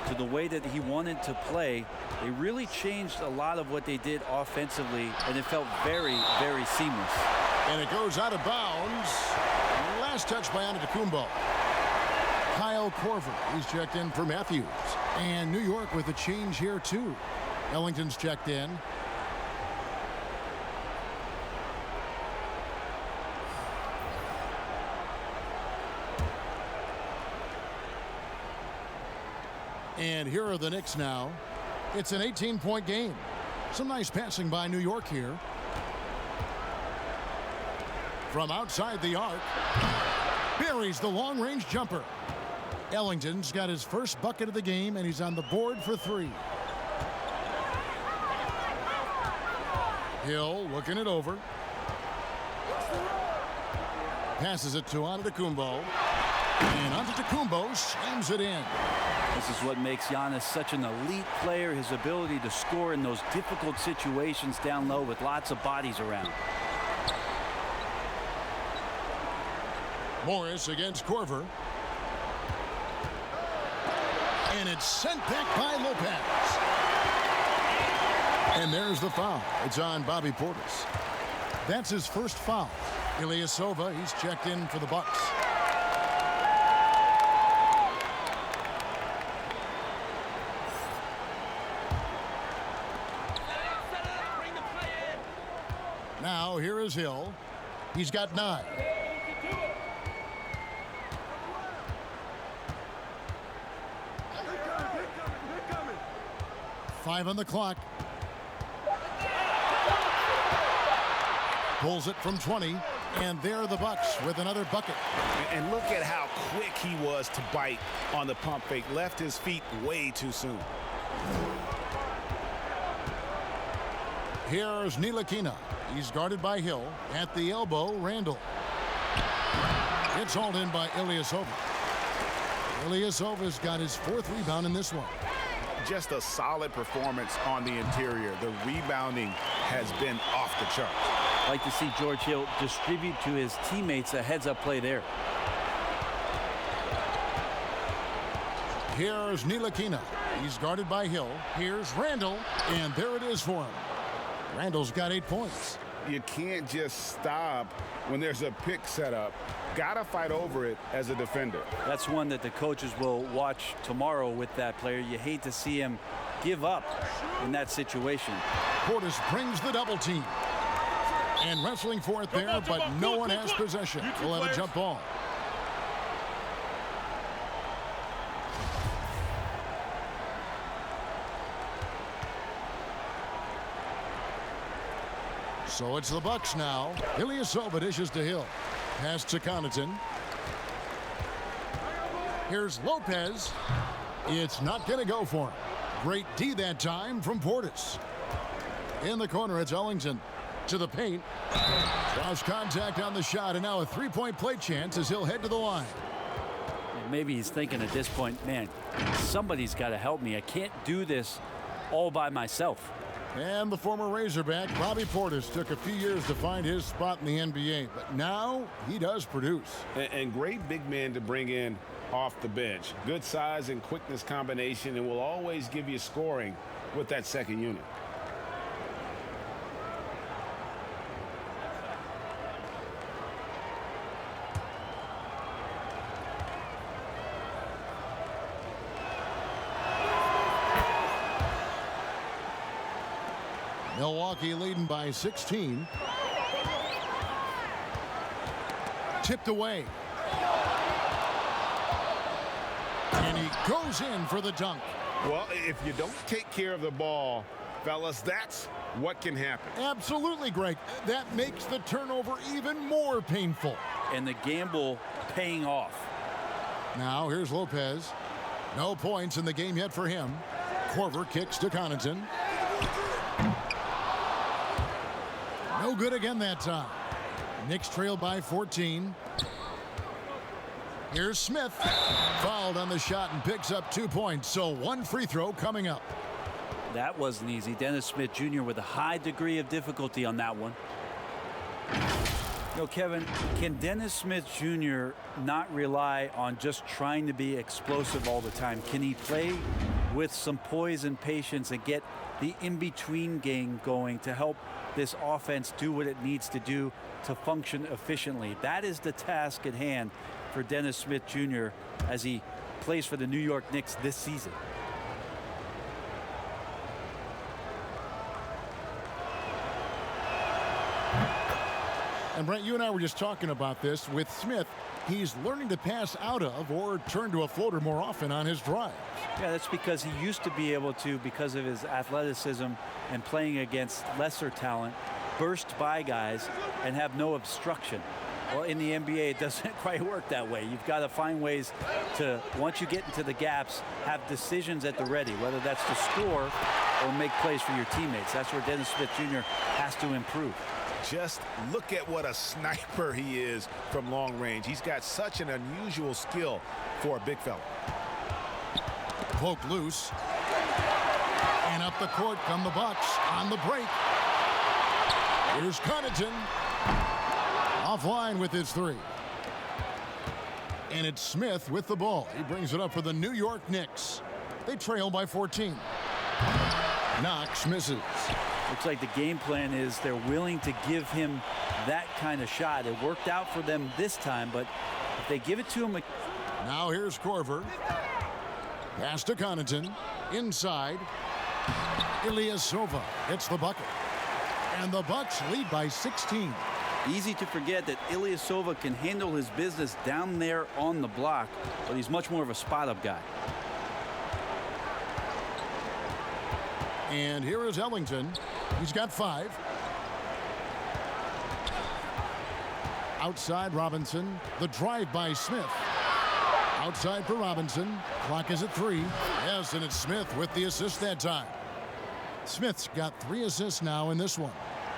to the way that he wanted to play. They really changed a lot of what they did offensively, and it felt very, very seamless. And it goes out of bounds. Last touch by Antetokounmpo. Kyle Korver, he's checked in for Matthews. And New York with a change here too. Ellington's checked in. And here are the Knicks now. It's an 18-point game. Some nice passing by New York here. From outside the arc, buries the long-range jumper. Ellington's got his first bucket of the game, and he's on the board for three. Hill looking it over. Passes it to Antetokounmpo. And Antetokounmpo slams it in. This is what makes Giannis such an elite player, his ability to score in those difficult situations down low with lots of bodies around. Morris against Korver. And it's sent back by Lopez. And there's the foul. It's on Bobby Portis. That's his first foul. Ilyasova, he's checked in for the Bucks. Now here is Hill. He's got 9. Five on the clock. Pulls it from 20, and there are the Bucks with another bucket. And look at how quick he was to bite on the pump fake. Left his feet way too soon. Here's Ntilikina. He's guarded by Hill. At the elbow, Randall. It's hauled in by Ilyasova. Ilyasova's got his 4th rebound in this one. Just a solid performance on the interior. The rebounding has been off the charts. I'd like to see George Hill distribute to his teammates a heads-up play there. Here's Ntilikina. He's guarded by Hill. Here's Randall, and there it is for him. Randall's got 8 points. You can't just stop when there's a pick set up. Gotta fight over it as a defender. That's one that the coaches will watch tomorrow with that player. You hate to see him give up in that situation. Portis brings the double team. And wrestling for it there, but no one has possession. We'll have a jump ball. So it's the Bucks now. Ilyasova dishes to Hill. Pass to Connaughton. Here's Lopez. It's not going to go for him. Great D that time from Portis. In the corner, it's Ellington. To the paint. Draws contact on the shot, and now a three-point play chance as he'll head to the line. Maybe he's thinking at this point, man, somebody's got to help me. I can't do this all by myself. And the former Razorback, Bobby Portis, took a few years to find his spot in the NBA, but now he does produce. And great big man to bring in off the bench. Good size and quickness combination, and will always give you scoring with that second unit. Milwaukee leading by 16. Tipped away. And he goes in for the dunk. Well, if you don't take care of the ball, Fellas, that's what can happen. Absolutely, Greg. That makes the turnover even more painful. And the gamble paying off. Now here's Lopez. No points in the game yet for him. Korver kicks to Connaughton. No good again that time. Knicks trail by 14. Here's Smith. Fouled on the shot and picks up 2 points. So 1 free throw coming up. That wasn't easy. Dennis Smith Jr. with a high degree of difficulty on that one. You know, Kevin, can Dennis Smith Jr. not rely on just trying to be explosive all the time? Can he play with some poise and patience and get the in-between game going to help this offense do what it needs to do to function efficiently? That is the task at hand for Dennis Smith Jr. as he plays for the New York Knicks this season. And Brent, you and I were just talking about this with Smith. He's learning to pass out of or turn to a floater more often on his drives. Yeah, that's because he used to be able to, because of his athleticism and playing against lesser talent, burst by guys and have no obstruction. Well, in the NBA, it doesn't quite work that way. You've got to find ways to, once you get into the gaps, have decisions at the ready, whether that's to score or make plays for your teammates. That's where Dennis Smith Jr. has to improve. Just look at what a sniper he is from long range. He's got such an unusual skill for a big fella. Poke loose. And up the court come the Bucks on the break. Here's Connaughton. Offline with his 3. And it's Smith with the ball. He brings it up for the New York Knicks. They trail by 14. Knox misses. Looks like the game plan is they're willing to give him that kind of shot. It worked out for them this time, but if they give it to him... Now here's Korver. Pass to Connaughton. Inside. Ilyasova hits the bucket. And the Bucks lead by 16. Easy to forget that Ilyasova can handle his business down there on the block, but he's much more of a spot-up guy. And here is Ellington. He's got 5. Outside Robinson. The drive by Smith. Outside for Robinson. Clock is at 3. Yes, and it's Smith with the assist that time. Smith's got 3 assists now in this one.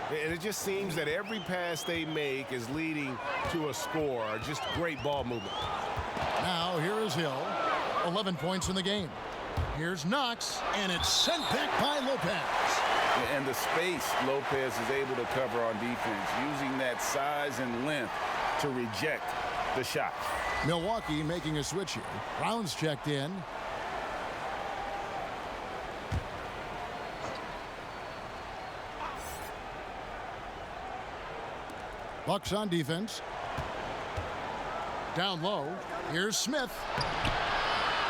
And it just seems that every pass they make is leading to a score. Just great ball movement. Now here is Hill. 11 points in the game. Here's Knox, and it's sent back by Lopez. And the space Lopez is able to cover on defense, using that size and length to reject the shot. Milwaukee making a switch here. Brown's checked in. Bucks on defense. Down low. Here's Smith.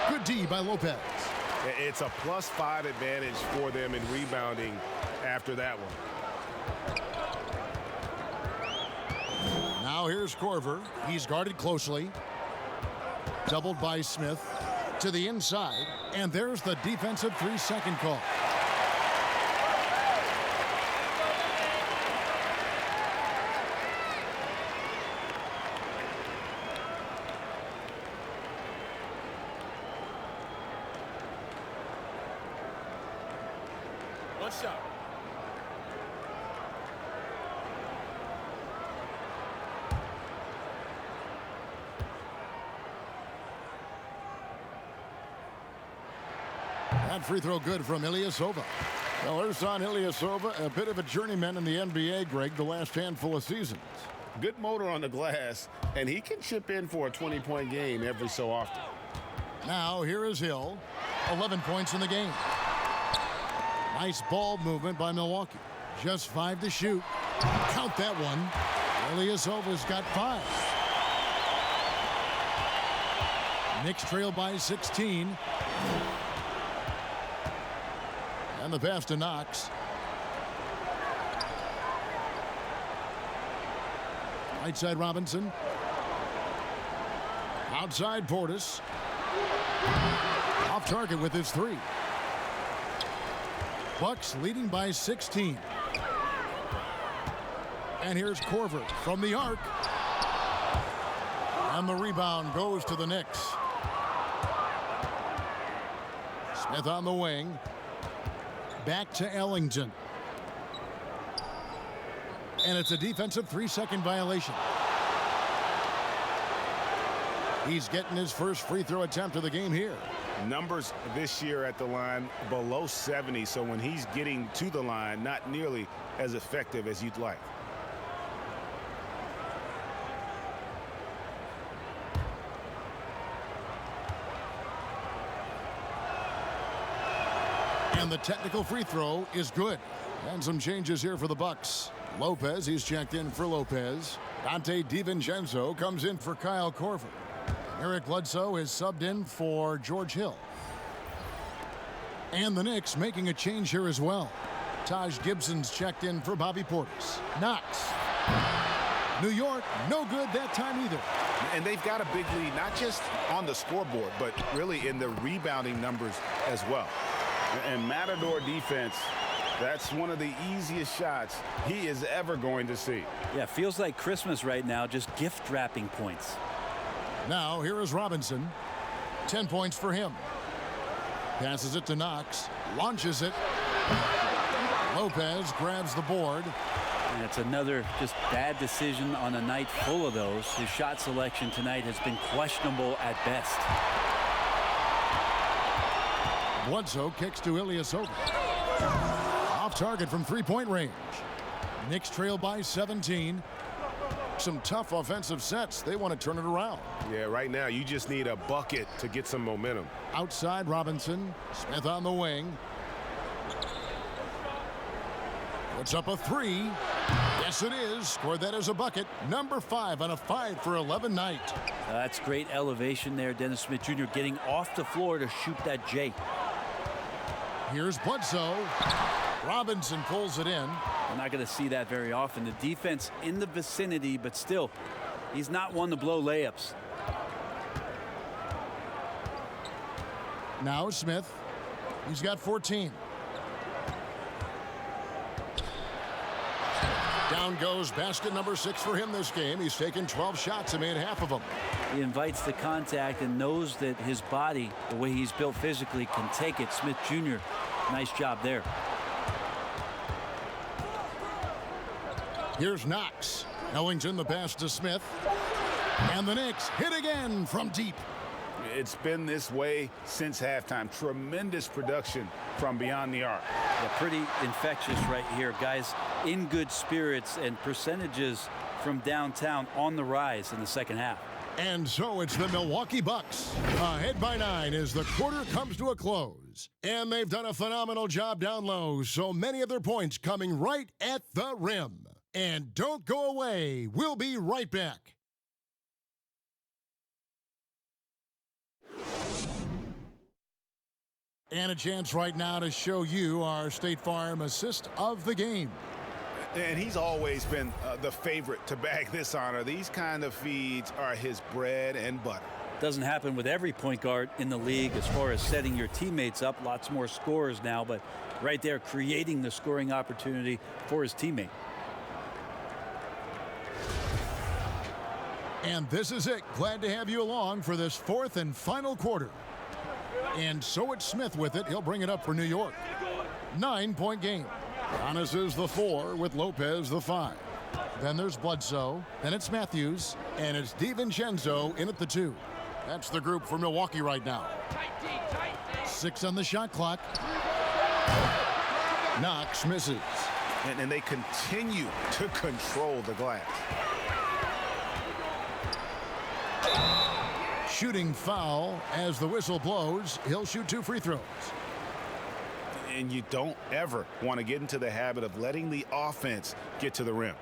Good D by Lopez. It's a +5 advantage for them in rebounding after that one. Now here's Korver. He's guarded closely. Doubled by Smith to the inside. And there's the defensive 3-second call. What's up? That free throw good from Ilyasova. Well, there's on Ilyasova, a bit of a journeyman in the NBA, Greg, the last handful of seasons. Good motor on the glass, and he can chip in for a 20-point game every so often. Now here is Hill. 11 points in the game. Nice ball movement by Milwaukee. Just 5 to shoot. Count that one. Ilyasova's got 5. Knicks trail by 16. And the pass to Knox. Right side Robinson. Outside Portis. Off target with his 3. Bucks leading by 16. And here's Korver from the arc. And the rebound goes to the Knicks. Smith on the wing. Back to Ellington. And it's a defensive 3-second violation. He's getting his first free throw attempt of the game here. Numbers this year at the line below 70, so when he's getting to the line, not nearly as effective as you'd like. And the technical free throw is good. And some changes here for the Bucks. Lopez, he's checked in for Lopez. Dante DiVincenzo comes in for Kyle Korver. Eric Bledsoe is subbed in for George Hill. And the Knicks making a change here as well. Taj Gibson's checked in for Bobby Portis. Knox. New York, no good that time either. And they've got a big lead, not just on the scoreboard, but really in the rebounding numbers as well. And Matador defense, that's one of the easiest shots he is ever going to see. Yeah, feels like Christmas right now, just gift wrapping points. Now, here is Robinson. 10 points for him. Passes it to Knox. Launches it. Lopez grabs the board. And it's another just bad decision on a night full of those. His shot selection tonight has been questionable at best. Bledsoe kicks to Ilyasova. Off target from three-point range. Knicks trail by 17. Some tough offensive sets. They want to turn it around. Yeah, right now you just need a bucket to get some momentum. Outside Robinson. Smith on the wing. Puts up a three. Yes, it is. Scored that as a bucket. Number 5 on a 5 for 11 night. That's great elevation there. Dennis Smith Jr. getting off the floor to shoot that J. Here's Bledsoe. Robinson pulls it in. We're not going to see that very often. The defense in the vicinity, but still, he's not one to blow layups. Now Smith. He's got 14. Down goes basket number 6 for him this game. He's taken 12 shots and made half of them. He invites the contact and knows that his body, the way he's built physically, can take it. Smith Jr., nice job there. Here's Knox. Ellington the pass to Smith. And the Knicks hit again from deep. It's been this way since halftime. Tremendous production from beyond the arc. Yeah, pretty infectious right here. Guys in good spirits and percentages from downtown on the rise in the second half. And so it's the Milwaukee Bucks ahead by 9 as the quarter comes to a close. And they've done a phenomenal job down low, so many of their points coming right at the rim. And don't go away. We'll be right back. And a chance right now to show you our State Farm assist of the game. And he's always been the favorite to bag this honor. These kind of feeds are his bread and butter. Doesn't happen with every point guard in the league as far as setting your teammates up. Lots more scorers now, but right there creating the scoring opportunity for his teammate. And this is it. Glad to have you along for this 4th and final quarter. And so it's Smith with it. He'll bring it up for New York. 9-point game. Giannis is the 4 with Lopez the 5. Then there's Bledsoe. Then it's Matthews. And it's DiVincenzo in at the 2. That's the group for Milwaukee right now. 6 on the shot clock. Knox misses. And they continue to control the glass. Shooting foul as the whistle blows. He'll shoot 2 free throws. And you don't ever want to get into the habit of letting the offense get to the rim.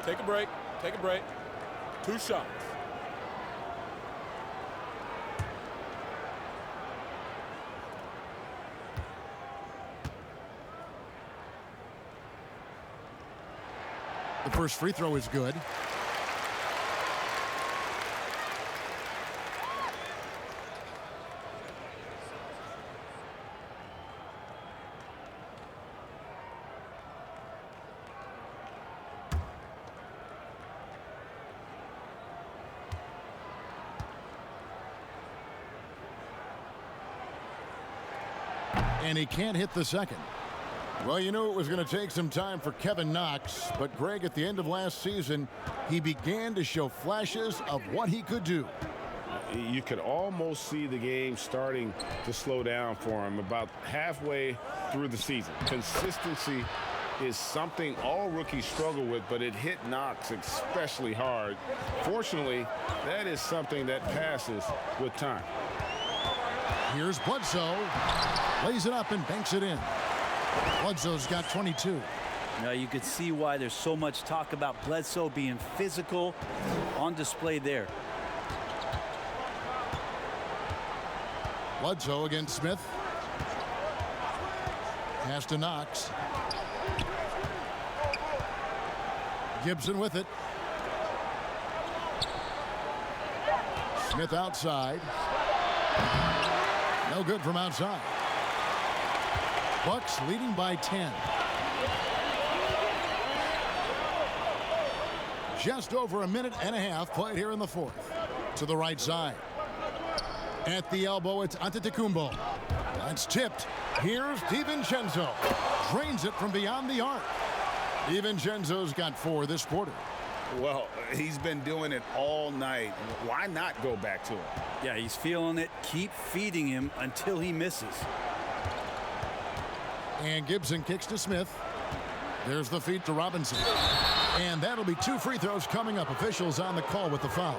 Take a break. Take a break. 2 shots. The first free throw is good. And he can't hit the second. Well, you knew it was going to take some time for Kevin Knox, but Greg, at the end of last season, he began to show flashes of what he could do. You could almost see the game starting to slow down for him about halfway through the season. Consistency is something all rookies struggle with, but it hit Knox especially hard. Fortunately, that is something that passes with time. Here's Bledsoe. Lays it up and banks it in. Bledsoe's got 22. Now you could see why there's so much talk about Bledsoe being physical on display there. Bledsoe against Smith. Pass to Knox. Gibson with it. Smith outside. No good from outside. Bucks leading by 10. Just over a minute and a half played here in the fourth. To the right side. At the elbow, it's Antetokounmpo. That's tipped. Here's DiVincenzo. Drains it from beyond the arc. DiVincenzo's got 4 this quarter. Well, he's been doing it all night. Why not go back to him? Yeah, he's feeling it. Keep feeding him until he misses. And Gibson kicks to Smith. There's the feed to Robinson. And that'll be 2 free throws coming up. Officials on the call with the foul.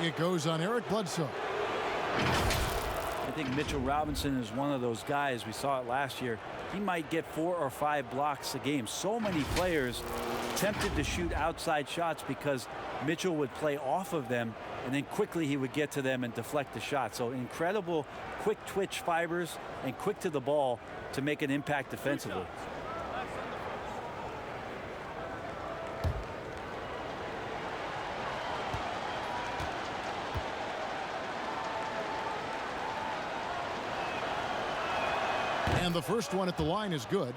It goes on Eric Bledsoe. I think Mitchell Robinson is one of those guys. We saw it last year. He might get 4 or 5 blocks a game. So many players tempted to shoot outside shots because Mitchell would play off of them, and then quickly he would get to them and deflect the shot. So incredible quick twitch fibers and quick to the ball to make an impact defensively. And the first one at the line is good.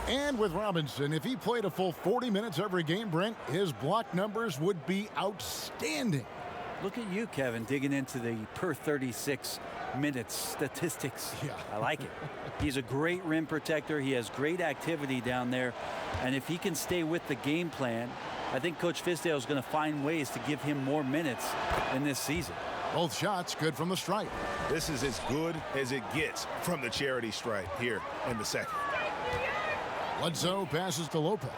And with Robinson, if he played a full 40 minutes every game, Brent, his block numbers would be outstanding. Look at you, Kevin, digging into the per 36 minutes statistics. Yeah. I like it. He's a great rim protector. He has great activity down there. And if he can stay with the game plan, I think Coach Fizdale is going to find ways to give him more minutes in this season. Both shots good from the stripe. This is as good as it gets from the charity stripe here in the second. Bledsoe passes to Lopez.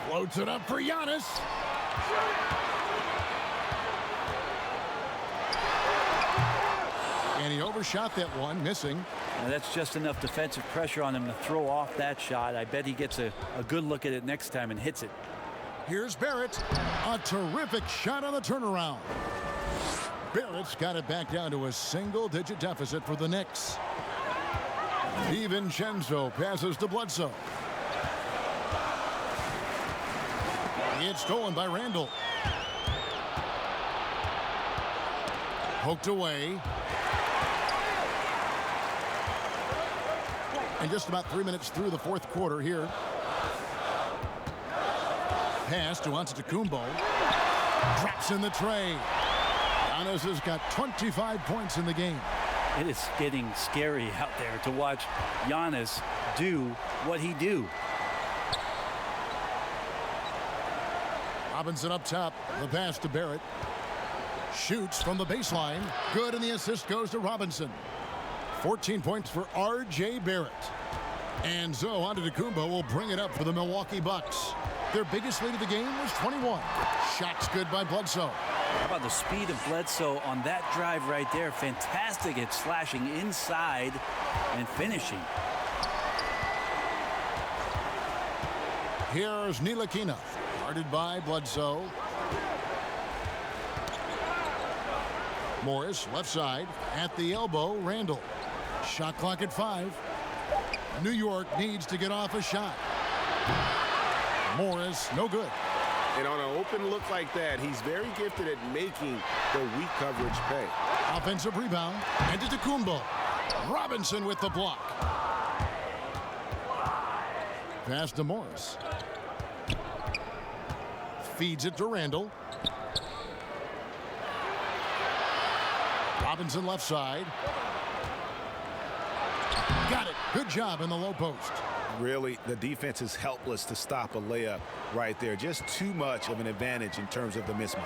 Floats it up for Giannis. And he overshot that one, missing. Now that's just enough defensive pressure on him to throw off that shot. I bet he gets a good look at it next time and hits it. Here's Barrett. A terrific shot on the turnaround. Barrett's got it back down to a single-digit deficit for the Knicks. DiVincenzo passes to Bledsoe. It's stolen by Randall. Poked away. And just about 3 minutes through the fourth quarter here. Pass to Antetokounmpo. Drops in the tray. Giannis has got 25 points in the game. It is getting scary out there to watch Giannis do what he do. Robinson up top. The pass to Barrett. Shoots from the baseline. Good, and the assist goes to Robinson. 14 points for R.J. Barrett. And so Antetokounmpo will bring it up for the Milwaukee Bucks. Their biggest lead of the game was 21. Shots good by Bledsoe. How about the speed of Bledsoe on that drive right there? Fantastic at slashing inside and finishing. Here's Ntilikina. Guarded by Bledsoe. Morris, left side. At the elbow, Randall. Shot clock at 5. New York needs to get off a shot. Morris, no good. And on an open look like that, he's very gifted at making the weak coverage pay. Offensive rebound. And to Tacumbo. Robinson with the block. Pass to Morris. Feeds it to Randall. Robinson left side. Got it. Good job in the low post. Really, the defense is helpless to stop a layup right there. Just too much of an advantage in terms of the mismatch.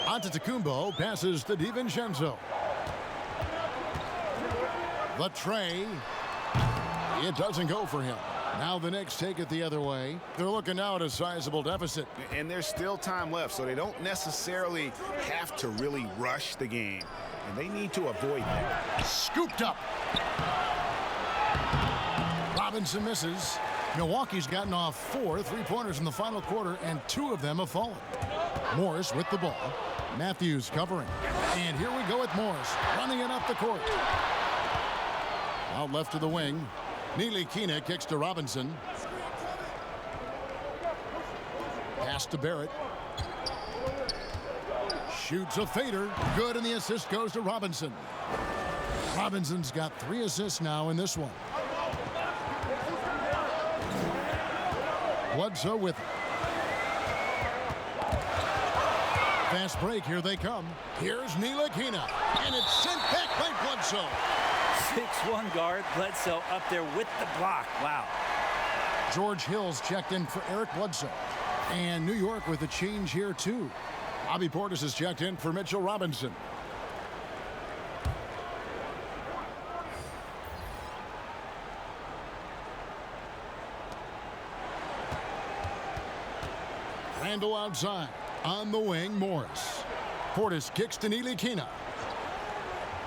Antetokounmpo passes to DiVincenzo. The tray. It doesn't go for him. Now the Knicks take it the other way. They're looking now at a sizable deficit. And there's still time left, so they don't necessarily have to really rush the game. And they need to avoid that. Scooped up. Robinson misses. Milwaukee's gotten off 4 3-pointers in the final quarter, and 2 of them have fallen. Morris with the ball. Matthews covering. And here we go with Morris running it up the court. Out left to the wing. Ntilikina kicks to Robinson. Pass to Barrett. Shoots a fader. Good, and the assist goes to Robinson. Robinson's got 3 assists now in this one. Bledsoe with it. Fast break. Here they come. Here's Ntilikina. And it's sent back by Bledsoe. 6'1" guard. Bledsoe up there with the block. Wow. George Hill's checked in for Eric Bledsoe. And New York with a change here, too. Bobby Portis has checked in for Mitchell Robinson. Randall outside. On the wing, Morris. Portis kicks to Ntilikina.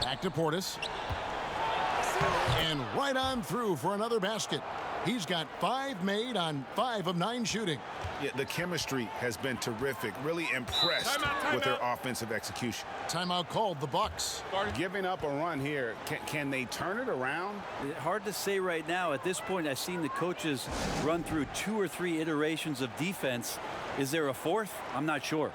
Back to Portis. And right on through for another basket. He's got 5 made on 5 of 9 shooting. Yeah, the chemistry has been terrific. Really impressed with their offensive execution. Timeout called, the Bucks. Giving up a run here. Can they turn it around? Hard to say right now. At this point, I've seen the coaches run through 2 or 3 iterations of defense. Is there a 4th? I'm not sure.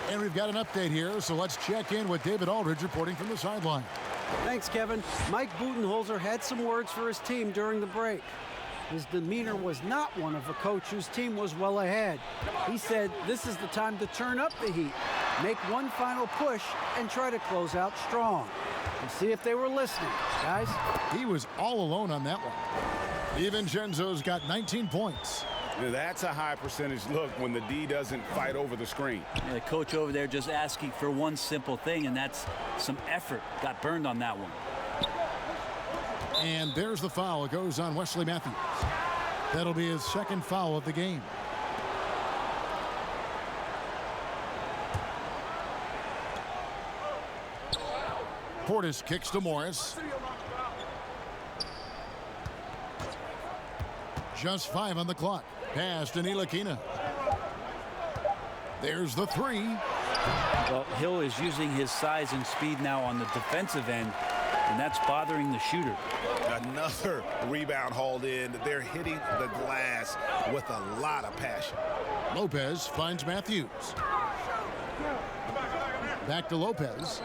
And we've got an update here, so let's check in with David Aldridge reporting from the sideline. Thanks, Kevin. Mike Budenholzer had some words for his team during the break. His demeanor was not one of a coach whose team was well ahead. He said this is the time to turn up the heat, make one final push, and try to close out strong. And see if they were listening, guys. He was all alone on that one. DiVincenzo's got 19 points. That's a high percentage look when the D doesn't fight over the screen. Yeah, the coach over there just asking for one simple thing, and that's some effort. Got burned on that one. And there's the foul. It goes on Wesley Matthews. That'll be his 2nd foul of the game. Portis kicks to Morris. Just 5 on the clock. Pass to Ntilikina. There's the 3. Well, Hill is using his size and speed now on the defensive end, and that's bothering the shooter. Another rebound hauled in. They're hitting the glass with a lot of passion. Lopez finds Matthews. Back to Lopez.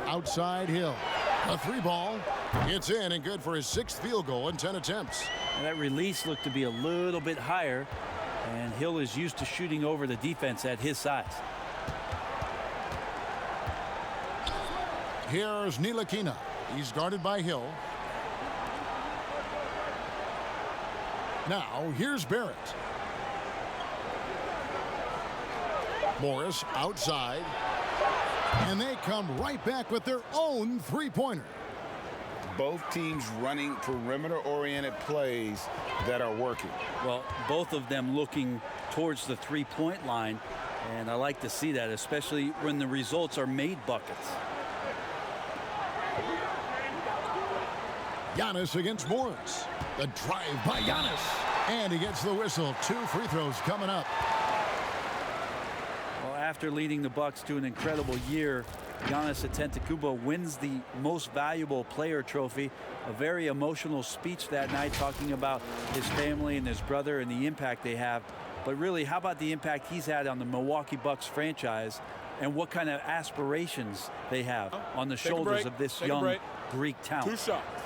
Outside Hill. A 3 ball. It's in and good for his 6th field goal in 10 attempts. And that release looked to be a little bit higher, and Hill is used to shooting over the defense at his size. Here's Ntilikina. He's guarded by Hill. Now here's Barrett. Morris outside. And they come right back with their own 3-pointer. Both teams running perimeter-oriented plays that are working. Well, both of them looking towards the 3-point line, and I like to see that, especially when the results are made buckets. Giannis against Morris. The drive by Giannis. And he gets the whistle. 2 free throws coming up. after leading the Bucks to an incredible year, Giannis Antetokounmpo wins the Most Valuable Player trophy. A very emotional speech that night, talking about his family and his brother and the impact they have. But really, how about the impact he's had on the Milwaukee Bucks franchise and what kind of aspirations they have on the shoulders of this young Greek talent. 2 shots.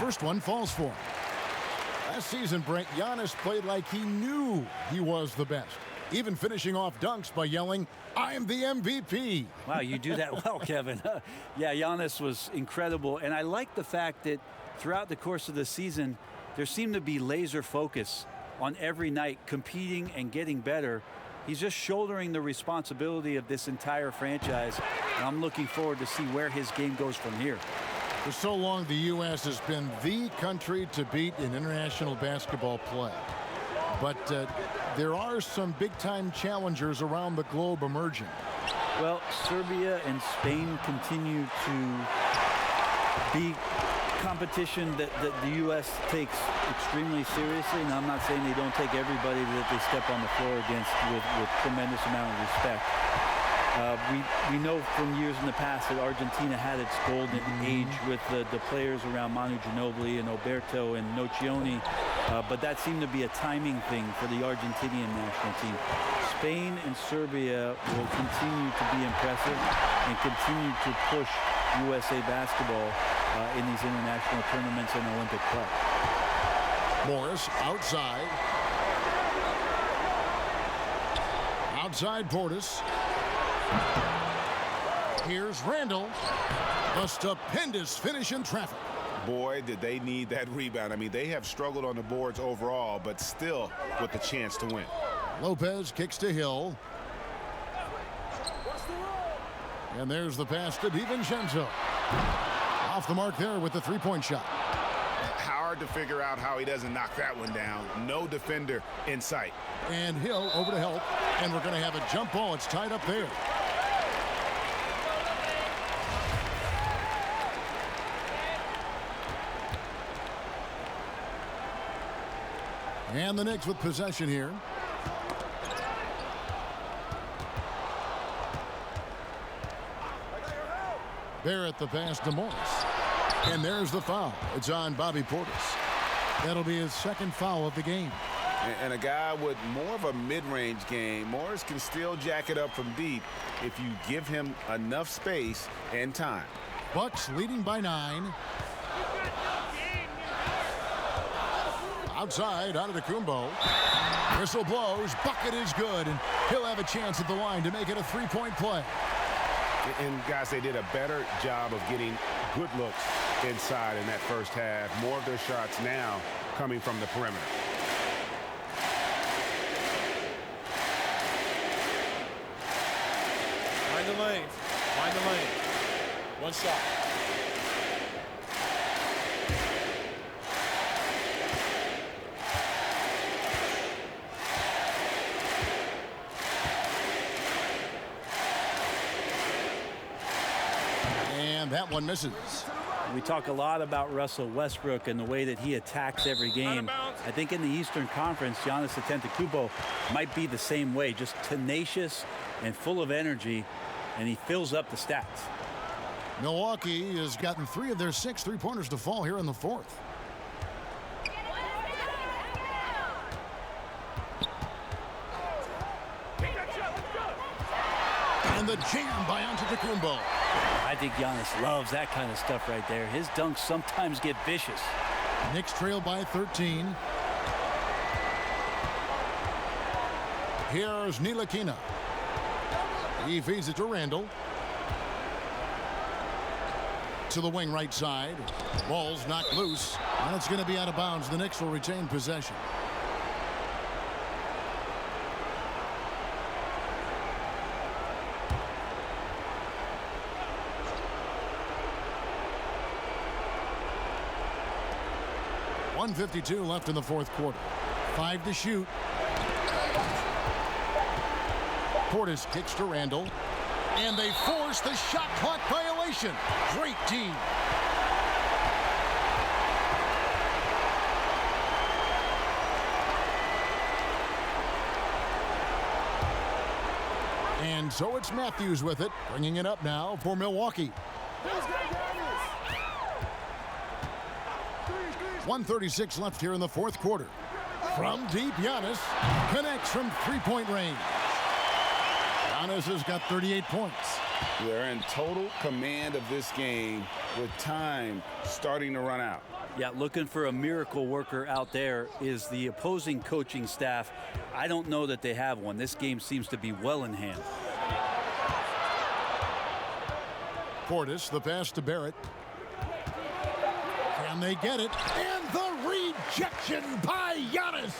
First one falls for him. Last season, Brent, Giannis played like he knew he was the best, even finishing off dunks by yelling, "I'm the MVP." Wow, you do that well, Kevin. Yeah, Giannis was incredible. And I like the fact that throughout the course of the season, there seemed to be laser focus on every night, competing and getting better. He's just shouldering the responsibility of this entire franchise. And I'm looking forward to see where his game goes from here. For so long, the U.S. has been the country to beat in international basketball play. But there are some big-time challengers around the globe emerging. Well, Serbia and Spain continue to be competition that the U.S. takes extremely seriously. And I'm not saying they don't take everybody that they step on the floor against with tremendous amount of respect. We know from years in the past that Argentina had its golden age with the players around Manu Ginobili and Oberto and Nocioni, but that seemed to be a timing thing for the Argentinian national team. Spain and Serbia will continue to be impressive and continue to push USA basketball in these international tournaments and Olympic play. Morris outside. Outside Portis. Here's Randall. A stupendous finish in traffic. Boy, did they need that rebound. I mean, they have struggled on the boards overall, but still with the chance to win. Lopez kicks to Hill. And there's the pass to DiVincenzo. Off the mark there with the three-point shot. Hard to figure out how he doesn't knock that one down. No defender in sight. And Hill over to help. And we're going to have a jump ball. It's tied up there. And the Knicks with possession here. Barrett the pass to Morris. And there's the foul. It's on Bobby Portis. That'll be his second foul of the game. And a guy with more of a mid-range game, Morris can still jack it up from deep if you give him enough space and time. Bucks leading by 9. Outside, Antetokounmpo. Whistle blows. Bucket is good. And he'll have a chance at the line to make it a three-point play. And, guys, they did a better job of getting good looks inside in that first half. More of their shots now coming from the perimeter. Find the lane. Find the lane. One shot. And that one misses. We talk a lot about Russell Westbrook and the way that he attacks every game. I think in the Eastern Conference, Giannis Antetokounmpo might be the same way, just tenacious and full of energy, and he fills up the stats. Milwaukee has gotten 3 of their 6 three-pointers to fall here in the fourth. And the jam by Antetokounmpo. I think Giannis loves that kind of stuff right there. His dunks sometimes get vicious. Knicks trail by 13. Here's Ntilikina. He feeds it to Randall. To the wing right side. Ball's knocked loose. And it's going to be out of bounds. The Knicks will retain possession. .152 left in the fourth quarter. 5 to shoot. Portis kicks to Randall. And they force the shot clock violation. Great team. And so it's Matthews with it, bringing it up now for Milwaukee. 1:36 left here in the fourth quarter. From deep, Giannis connects from three-point range. Giannis has got 38 points. They're in total command of this game with time starting to run out. Yeah, looking for a miracle worker out there is the opposing coaching staff. I don't know that they have one. This game seems to be well in hand. Portis, the pass to Barrett. Can they get it? And the rejection by Giannis.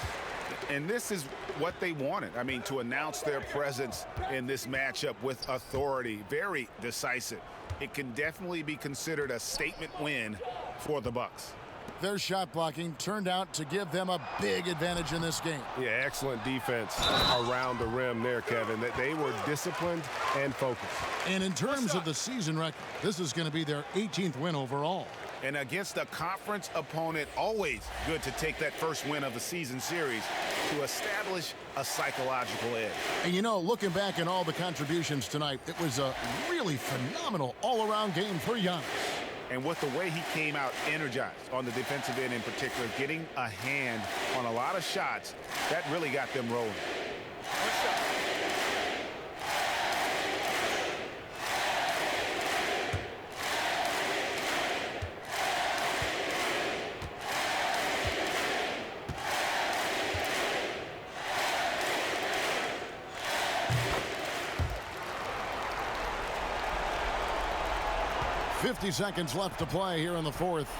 And this is what they wanted. I mean, to announce their presence in this matchup with authority. Very decisive. It can definitely be considered a statement win for the Bucks. Their shot blocking turned out to give them a big advantage in this game. Yeah, excellent defense around the rim there, Kevin. They were disciplined and focused. And in terms of the season record, this is going to be their 18th win overall. And against a conference opponent, always good to take that first win of the season series to establish a psychological edge. And you know, looking back at all the contributions tonight, it was a really phenomenal all-around game for Giannis. And with the way he came out energized on the defensive end in particular, getting a hand on a lot of shots, that really got them rolling. 50 seconds left to play here in the fourth.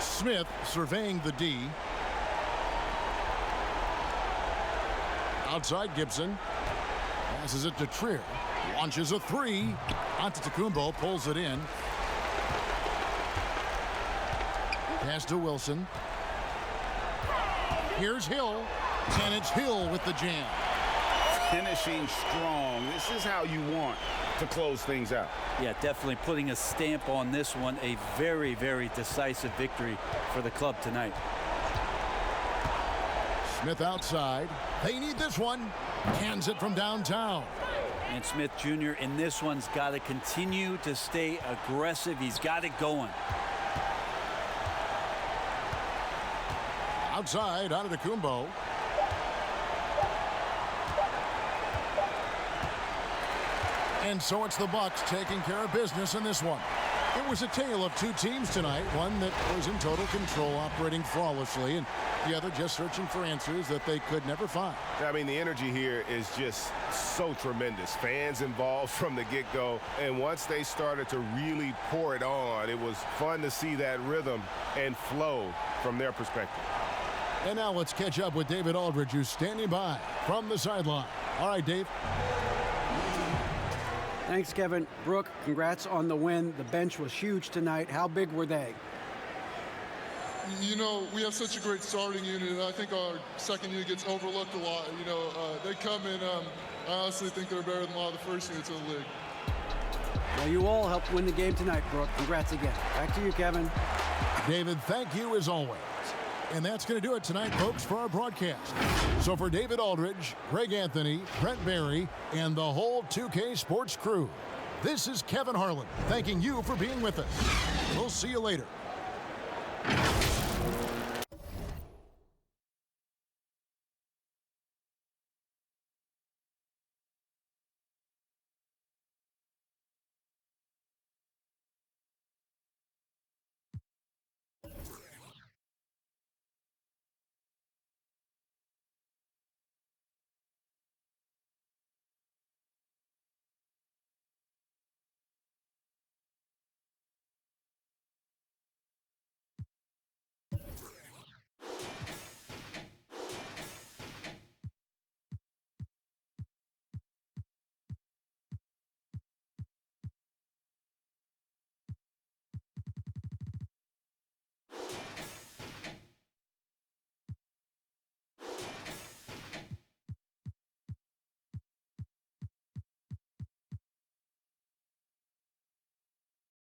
Smith surveying the D. Outside Gibson. Passes it to Trier. Launches a three. Antetokounmpo pulls it in. Pass to Wilson. Here's Hill. And it's Hill with the jam. Finishing strong. This is how you want to close things out. Yeah, definitely putting a stamp on this one. A very, very decisive victory for the club tonight. Smith outside. They need this one. Cans it from downtown. And Smith Jr. in this one's got to continue to stay aggressive. He's got it going. Outside, Antetokounmpo. And so it's the Bucks taking care of business in this one. It was a tale of two teams tonight. One that was in total control, operating flawlessly, and the other just searching for answers that they could never find. I mean, the energy here is just so tremendous. Fans involved from the get-go. And once they started to really pour it on, it was fun to see that rhythm and flow from their perspective. And now let's catch up with David Aldridge, who's standing by from the sideline. All right, Dave. Thanks, Kevin. Brooke, congrats on the win. The bench was huge tonight. How big were they? You know, we have such a great starting unit, and I think our second unit gets overlooked a lot. You know, they come in, I honestly think they're better than a lot of the first units in the league. Well, you all helped win the game tonight, Brooke. Congrats again. Back to you, Kevin. David, thank you as always. And that's going to do it tonight, folks, for our broadcast. So for David Aldridge, Greg Anthony, Brent Barry, and the whole 2K Sports crew, this is Kevin Harlan thanking you for being with us. We'll see you later.